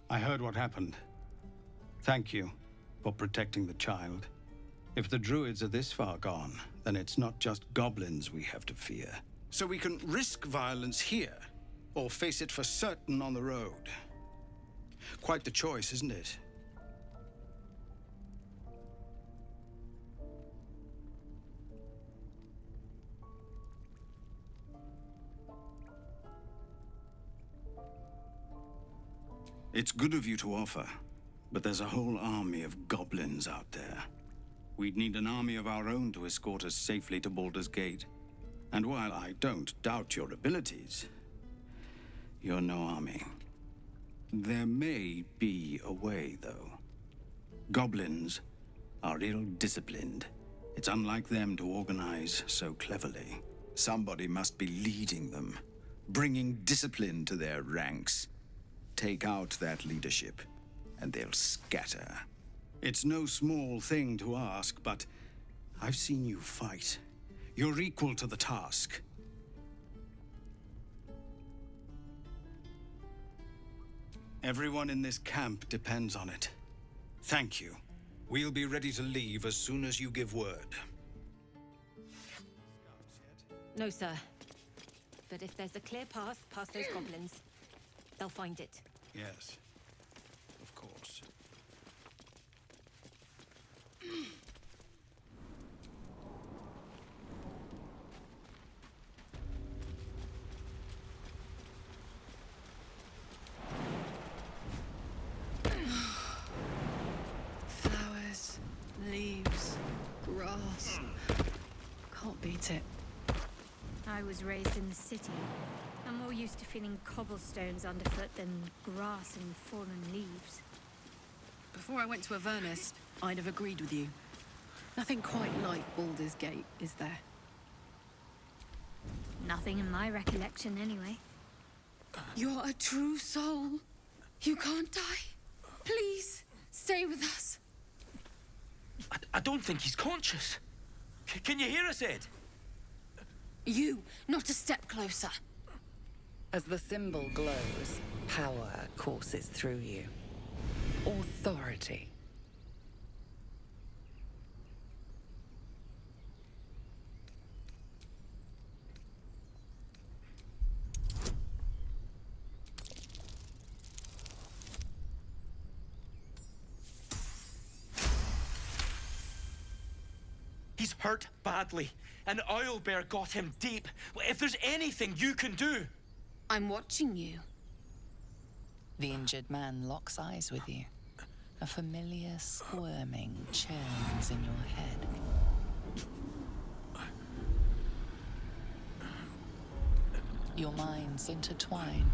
I heard what happened. Thank you for protecting the child. If the druids are this far gone, then it's not just goblins we have to fear. So we can risk violence here, or face it for certain on the road. Quite the choice, isn't it? It's good of you to offer, but there's a whole army of goblins out there. We'd need an army of our own to escort us safely to Baldur's Gate. And while I don't doubt your abilities, you're no army. There may be a way, though. Goblins are ill-disciplined. It's unlike them to organize so cleverly. Somebody must be leading them, bringing discipline to their ranks. Take out that leadership, and they'll scatter. It's no small thing to ask, but I've seen you fight. You're equal to the task. Everyone in this camp depends on it. Thank you. We'll be ready to leave as soon as you give word. No, sir. But if there's a clear path past those goblins, they'll find it. Yes, of course. Flowers, leaves, grass. Can't beat it. I was raised in the city. I'm more used to feeling cobblestones underfoot than grass and fallen leaves. Before I went to Avernus, I'd have agreed with you. Nothing quite like Baldur's Gate, is there? Nothing in my recollection, anyway. You're a true soul. You can't die. Please, stay with us. I don't think he's conscious. Can you hear us, Ed? You, not a step closer. As the symbol glows, power courses through you. Authority. He's hurt badly. An owlbear got him deep. If there's anything you can do... I'm watching you. The injured man locks eyes with you. A familiar squirming churns in your head. Your minds intertwine.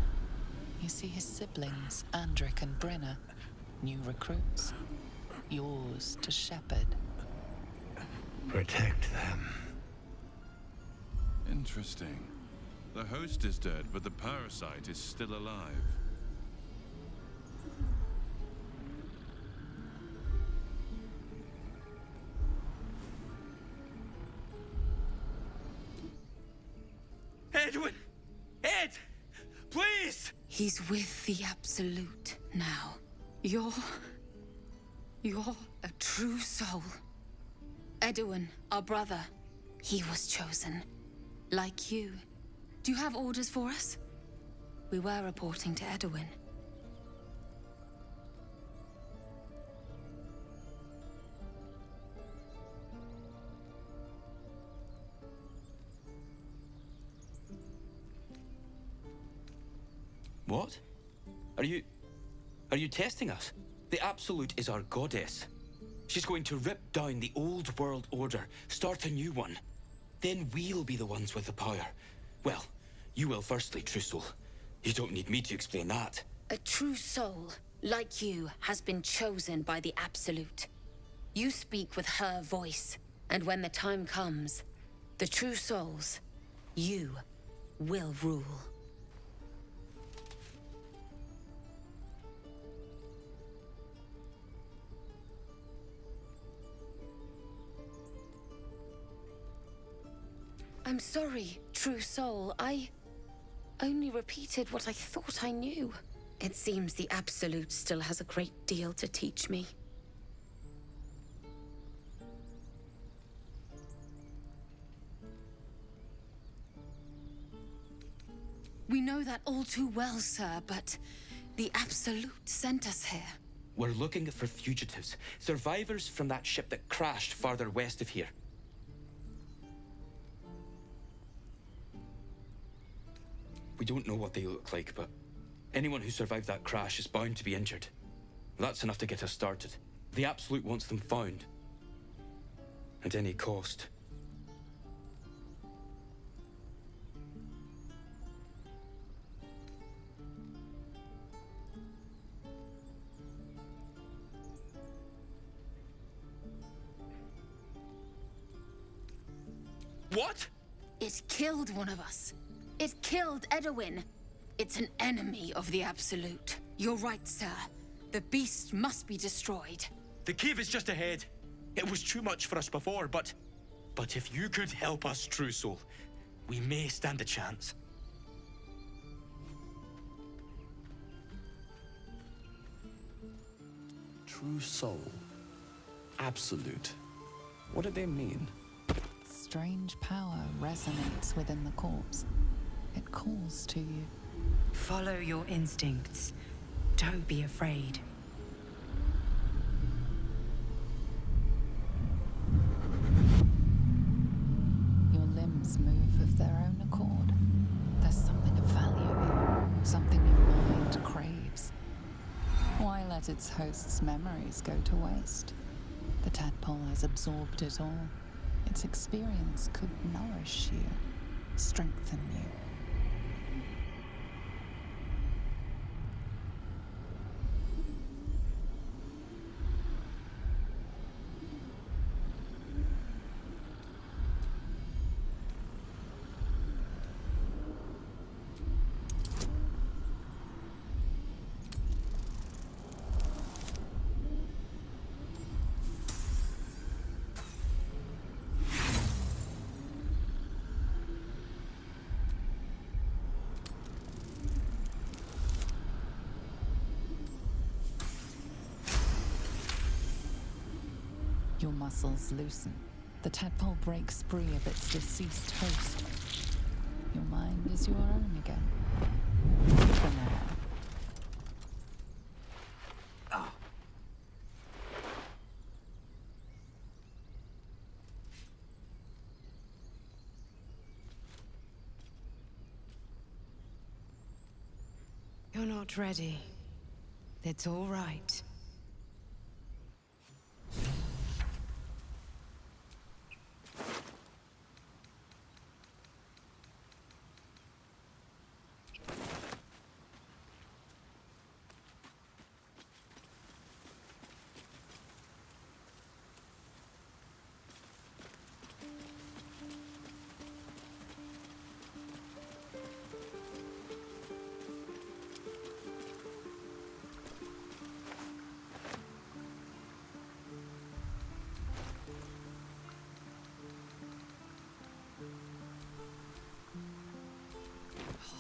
You see his siblings, Andric and Brenna, new recruits, yours to shepherd. Protect them. Interesting. The host is dead, but the parasite is still alive. Edwin! Ed! Please! He's with the Absolute now. You're a true soul. Edwin, our brother, he was chosen. Like you. Do you have orders for us? We were reporting to Edwin. What? Are you testing us? The Absolute is our goddess. She's going to rip down the old world order, start a new one. Then we'll be the ones with the power. Well, you will firstly, True Soul. You don't need me to explain that. A true soul, like you, has been chosen by the Absolute. You speak with her voice, and when the time comes, the true souls, you will rule. I'm sorry, true soul. I only repeated what I thought I knew. It seems the Absolute still has a great deal to teach me. We know that all too well, sir, but the Absolute sent us here. We're looking for fugitives, survivors from that ship that crashed farther west of here. We don't know what they look like, but anyone who survived that crash is bound to be injured. That's enough to get us started. The Absolute wants them found. At any cost. What? It killed one of us. It killed Edwin. It's an enemy of the Absolute. You're right, sir. The beast must be destroyed. The cave is just ahead. It was too much for us before, but if you could help us, True Soul, we may stand a chance. True soul. Absolute. What do they mean? Strange power resonates within the corpse. It calls to you. Follow your instincts. Don't be afraid. Your limbs move of their own accord. There's something of value here, something your mind craves. Why let its host's memories go to waste? The tadpole has absorbed it all. Its experience could nourish you, strengthen you. muscles loosen. The tadpole breaks free of its deceased host. Your mind is your own again. For now. You're not ready. It's all right.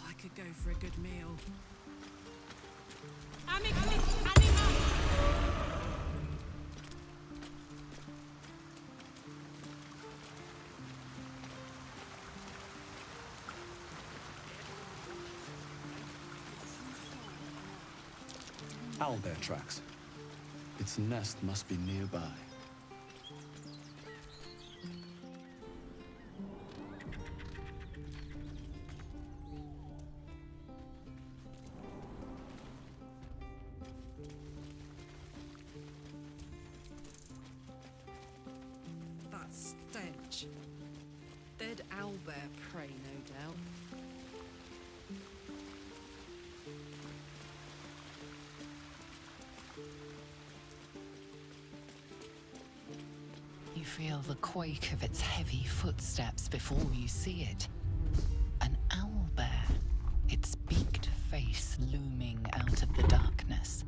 I could go for a good meal. Owlbear tracks. Its nest must be nearby. That stench. Dead owlbear prey, no doubt. You feel the quake of its heavy footsteps before you see it. An owlbear, its beaked face looming out of the darkness.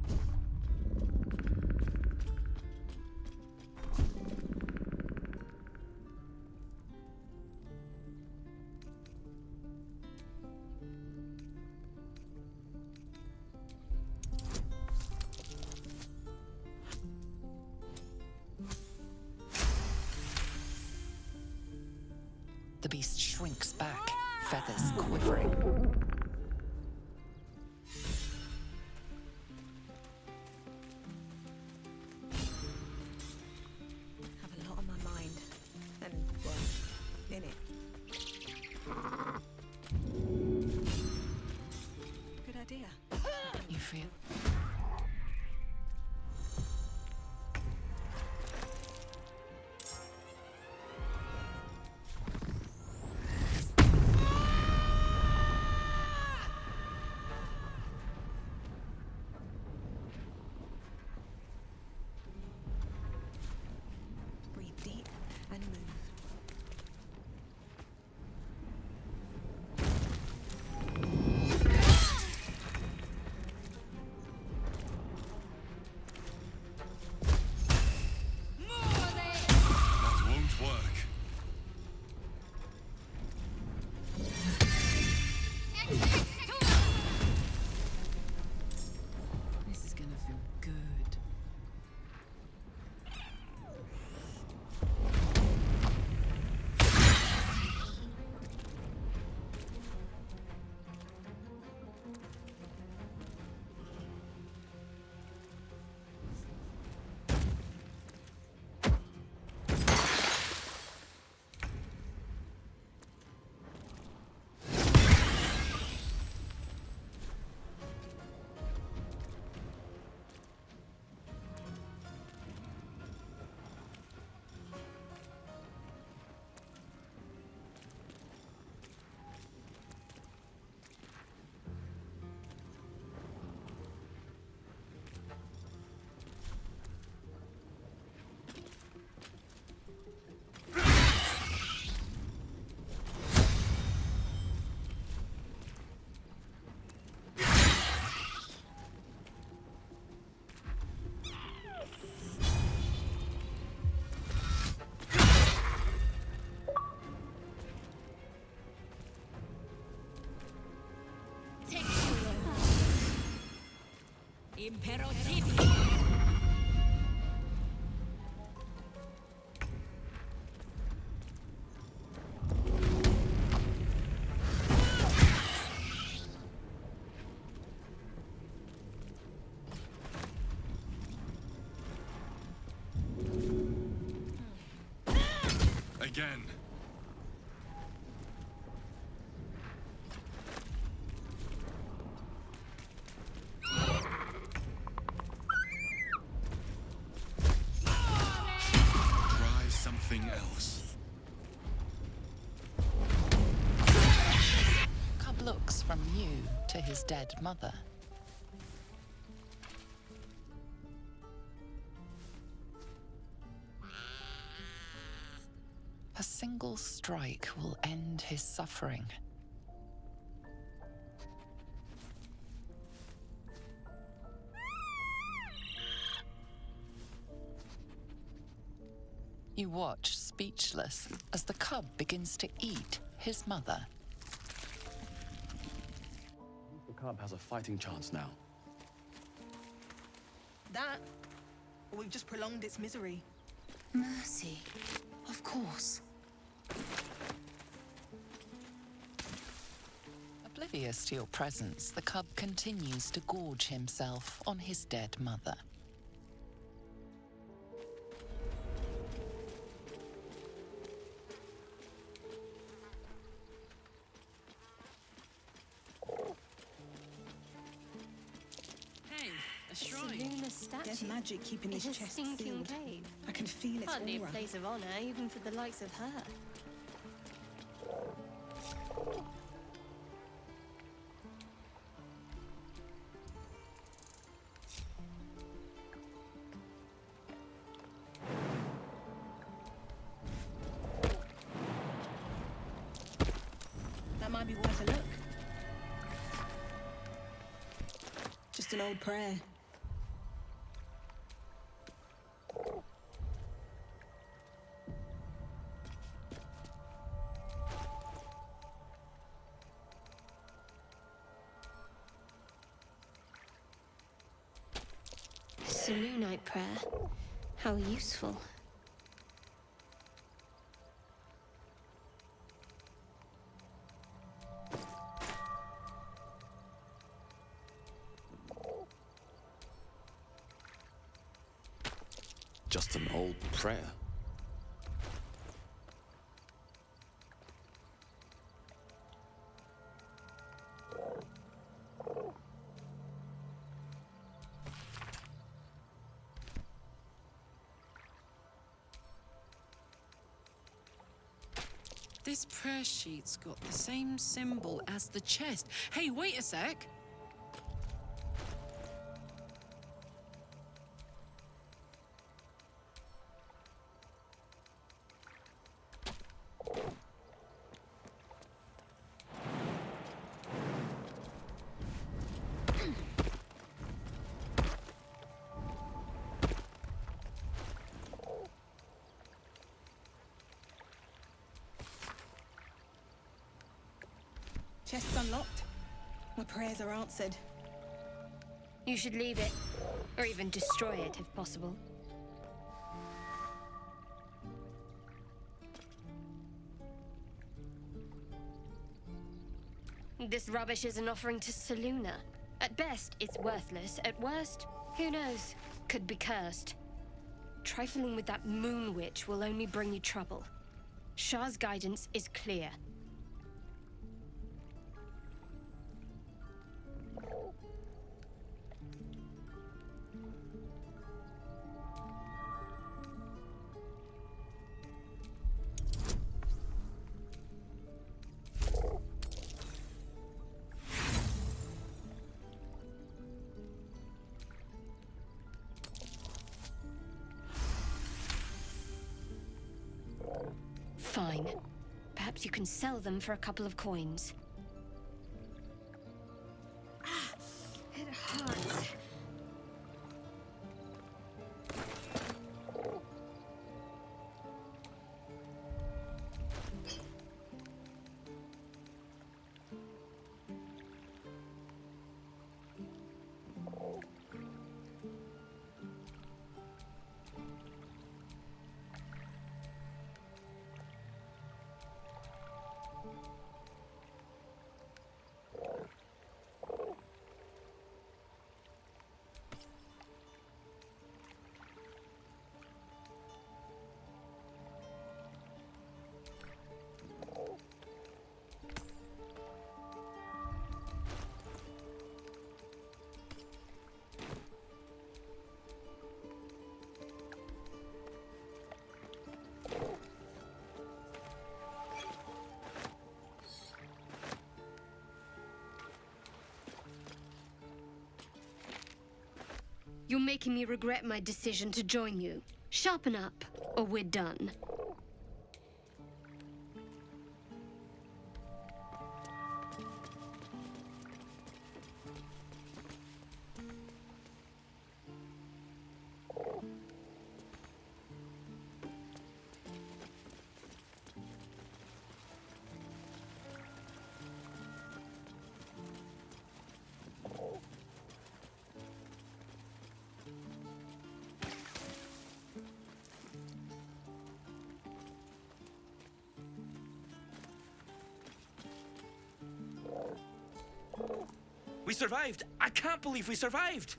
The beast shrinks back, feathers quivering. Have a lot on my mind. And, well, in it. Good idea. You feel... Breathe deep and move. That won't work. This is gonna feel good. again. Try something else. Cub looks from you to his dead mother. A single strike will end his suffering. You watch, speechless, as the cub begins to eat his mother. The cub has a fighting chance now. That, or we've just prolonged its misery. Mercy. Of course. Oblivious to your presence, the cub continues to gorge himself on his dead mother. Hey, a shrine. Seluna statue. There's magic keeping this It's a chest stinking sealed. cave. I can feel its Hardly aura. a place of honor, even for the likes of her. That might be worth a look. Just an old prayer. Selunite prayer. How useful. Just an old prayer. This prayer sheet's got the same symbol as the chest. Hey, wait a sec. Chest's unlocked. My prayers are answered. You should leave it, or even destroy it if possible. This rubbish is an offering to Seluna. At best, it's worthless. At worst, who knows? Could be cursed. Trifling with that moon witch will only bring you trouble. Shah's guidance is clear. Fine. Perhaps you can sell them for a couple of coins. It hurts. You're making me regret my decision to join you. Sharpen up, or we're done. We survived! I can't believe we survived!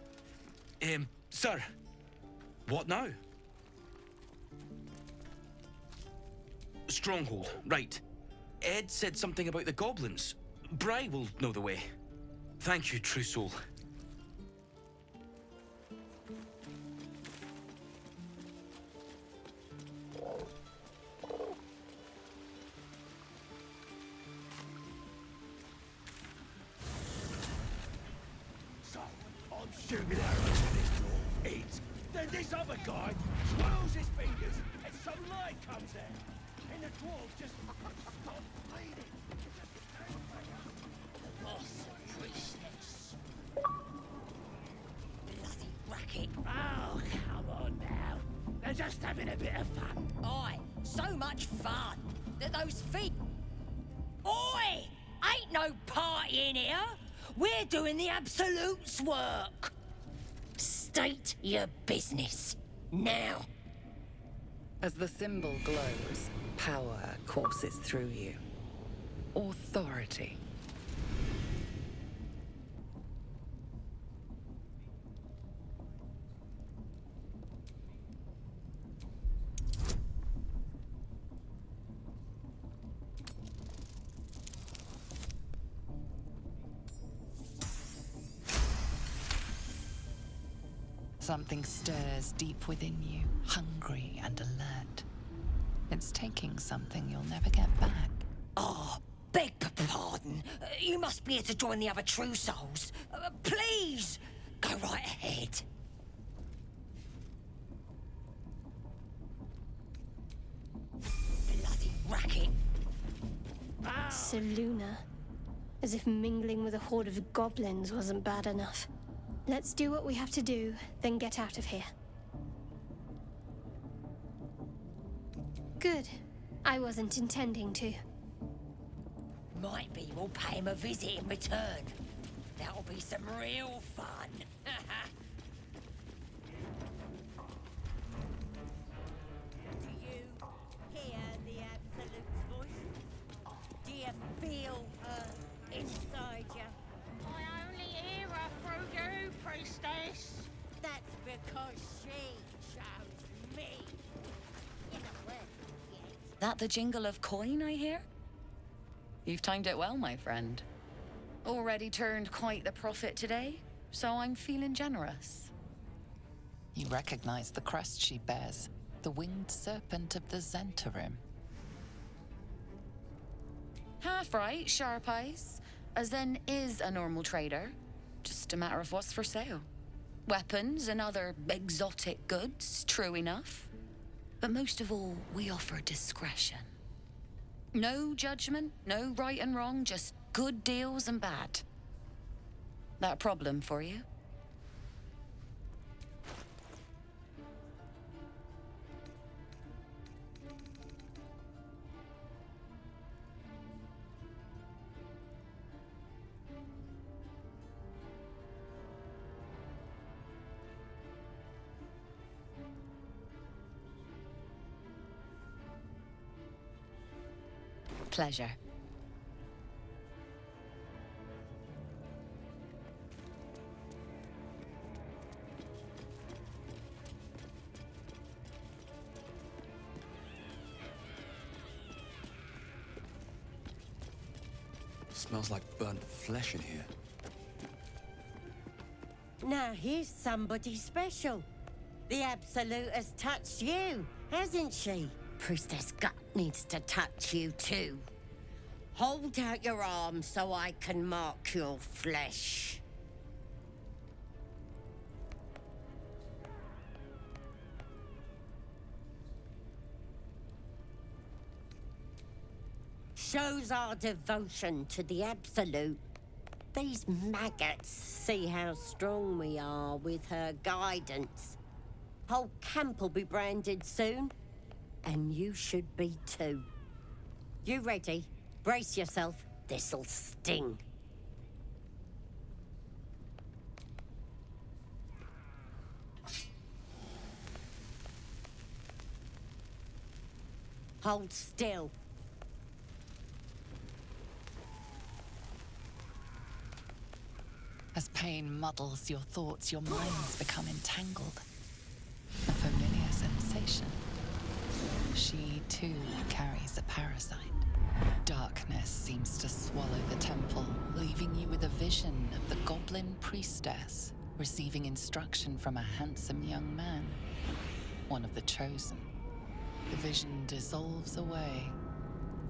Sir, what now? Stronghold, right. Ed said something about the goblins. Bry will know the way. Thank you, true soul. So, I'm shooting arrows at this dwarf. Then this other guy twirls his fingers and some light comes out. And the dwarf just stops bleeding. The boss of priestess. Bloody racket. Oh, come on now. They're just having a bit of fun. Aye, so much fun that those feet. Oi! Ain't no party in here. We're doing the Absolute's work. State your business. Now. As the symbol glows, power courses through you. Authority. Something stirs deep within you, hungry and alert. It's taking something you'll never get back. Oh, beg pardon. You must be here to join the other true souls. Please, go right ahead. Bloody racket. Seluna. As if mingling with a horde of goblins wasn't bad enough. Let's do what we have to do, then get out of here. Good. I wasn't intending to. Might be we'll pay him a visit in return. That'll be some real fun. Do you hear the Absolute's voice? Do you feel her inside you? I only hear her through you, priestess. That's because she chose me. In a word, That the jingle of coin I hear? You've timed it well, my friend. Already turned quite the profit today, so I'm feeling generous. You recognize the crest she bears, the winged serpent of the Zentarim. Half right, sharp eyes. A Zen is a normal trader. Just a matter of what's for sale. Weapons and other exotic goods, true enough. But most of all, we offer discretion. No judgment, no right and wrong, just good deals and bad. That a problem for you? Pleasure. Smells like burnt flesh in here. Now here's somebody special. The Absolute has touched you, hasn't she? Priestess Gut needs to touch you too. Hold out your arm so I can mark your flesh. shows our devotion to the Absolute. These maggots see how strong we are with her guidance. Whole camp will be branded soon, and you should be too. You ready? Brace yourself. This'll sting. Hold still. As pain muddles your thoughts, your minds become entangled. A familiar sensation. She too carries a parasite. Darkness seems to swallow the temple, leaving you with a vision of the goblin priestess receiving instruction from a handsome young man, one of the chosen. The vision dissolves away.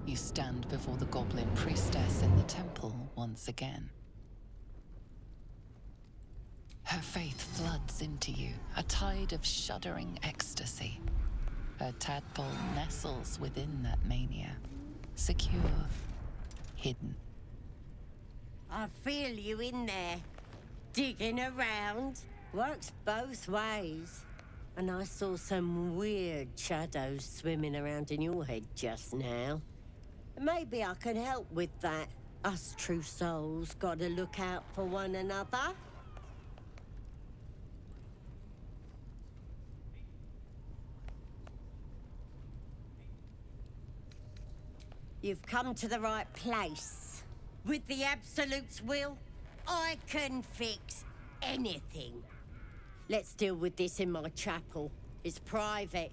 You stand before the goblin priestess in the temple once again. Her faith floods into you, a tide of shuddering ecstasy. Her tadpole nestles within that mania, secure, hidden. I feel you in there. Digging around. Works both ways. And I saw some weird shadows swimming around in your head just now. Maybe I can help with that. Us true souls gotta look out for one another. You've come to the right place. With the Absolute's will, I can fix anything. Let's deal with this in my chapel. It's private.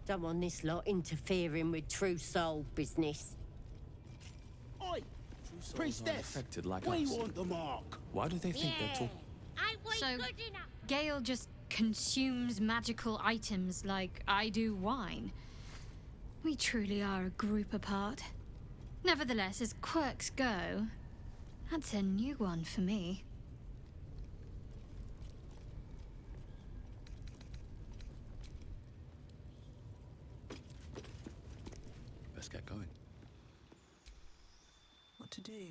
Don't want this lot interfering with true soul business. Oi! Priestess! Affected like we us. want the mark. Why do they think they're talking? So, Gale just consumes magical items like I do wine. We truly are a group apart. Nevertheless, as quirks go, that's a new one for me. Let's get going. What to do?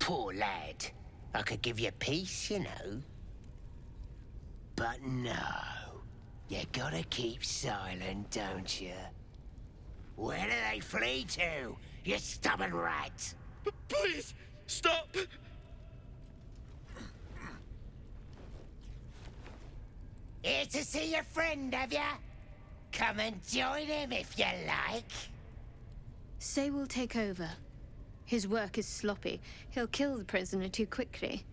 Poor lad. I could give you peace, you know. But no. You gotta keep silent, don't you? Where do they flee to, you stubborn rat? Please, stop! Here to see your friend, have ya? Come and join him if you like. Say we'll take over. His work is sloppy. He'll kill the prisoner too quickly.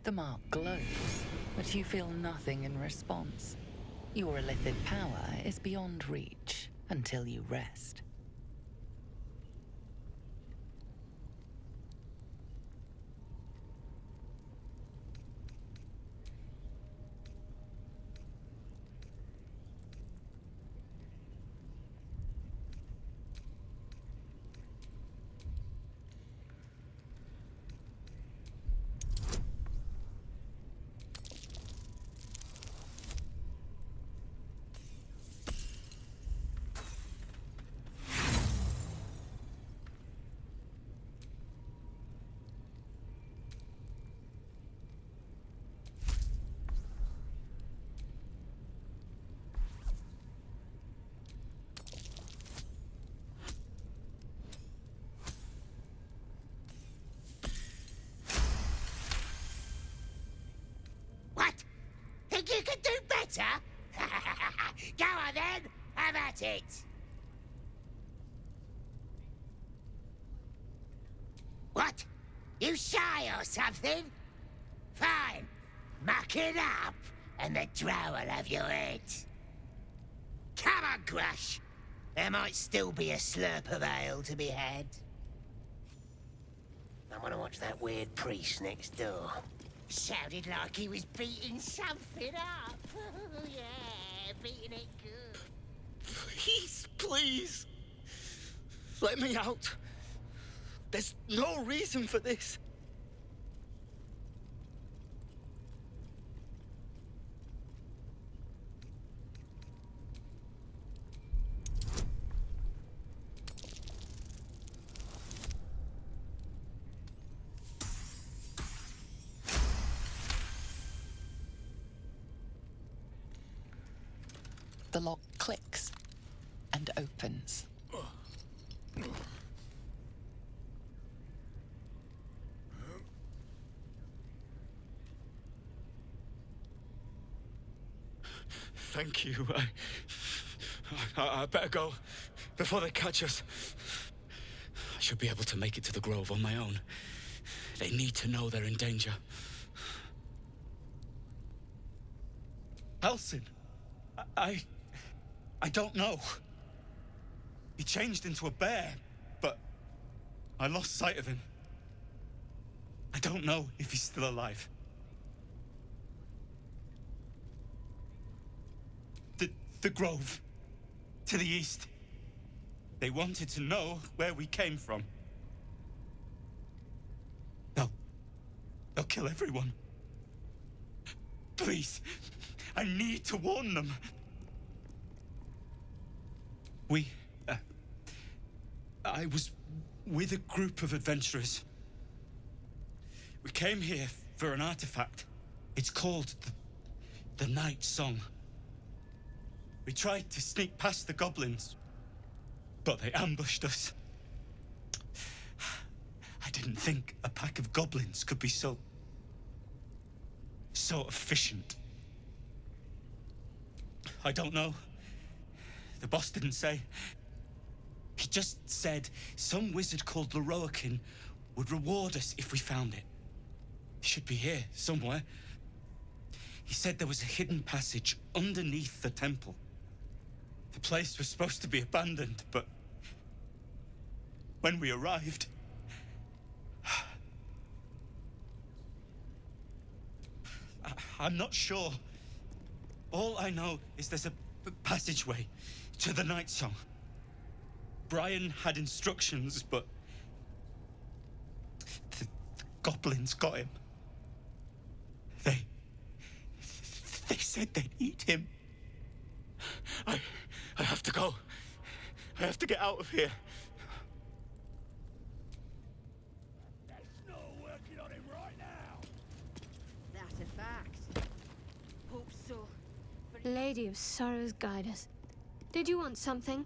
The mark glows, but you feel nothing in response. Your illithid power is beyond reach until you rest. Think you can do better? Go on then, have at it. What? You shy or something? Fine. Muck it up, and the drow will have your head. Come on, Grush. There might still be a slurp of ale to be had. I want to watch that weird priest next door. Sounded like he was beating something up. Yeah, beating it good. Please, please. Let me out. There's no reason for this. The lock clicks and opens. Thank you. I better go before they catch us. I should be able to make it to the Grove on my own. They need to know they're in danger. Halsin, I don't know. He changed into a bear, but I lost sight of him. I don't know if he's still alive. The Grove, to the east. They wanted to know where we came from. They'll kill everyone. Please, I need to warn them. I was with a group of adventurers. We came here for an artifact. It's called the Night Song. We tried to sneak past the goblins, but they ambushed us. I didn't think a pack of goblins could be so efficient. I don't know. The boss didn't say. He just said some wizard called Leroakin would reward us if we found it. It should be here, somewhere. He said there was a hidden passage underneath the temple. The place was supposed to be abandoned, but when we arrived, I'm not sure. All I know is there's a passageway to the Night Song. Brian had instructions, but the goblins got him. They said they'd eat him. I have to go. I have to get out of here. There's no working on him right now. Lady of Sorrows, guide us. Did you want something?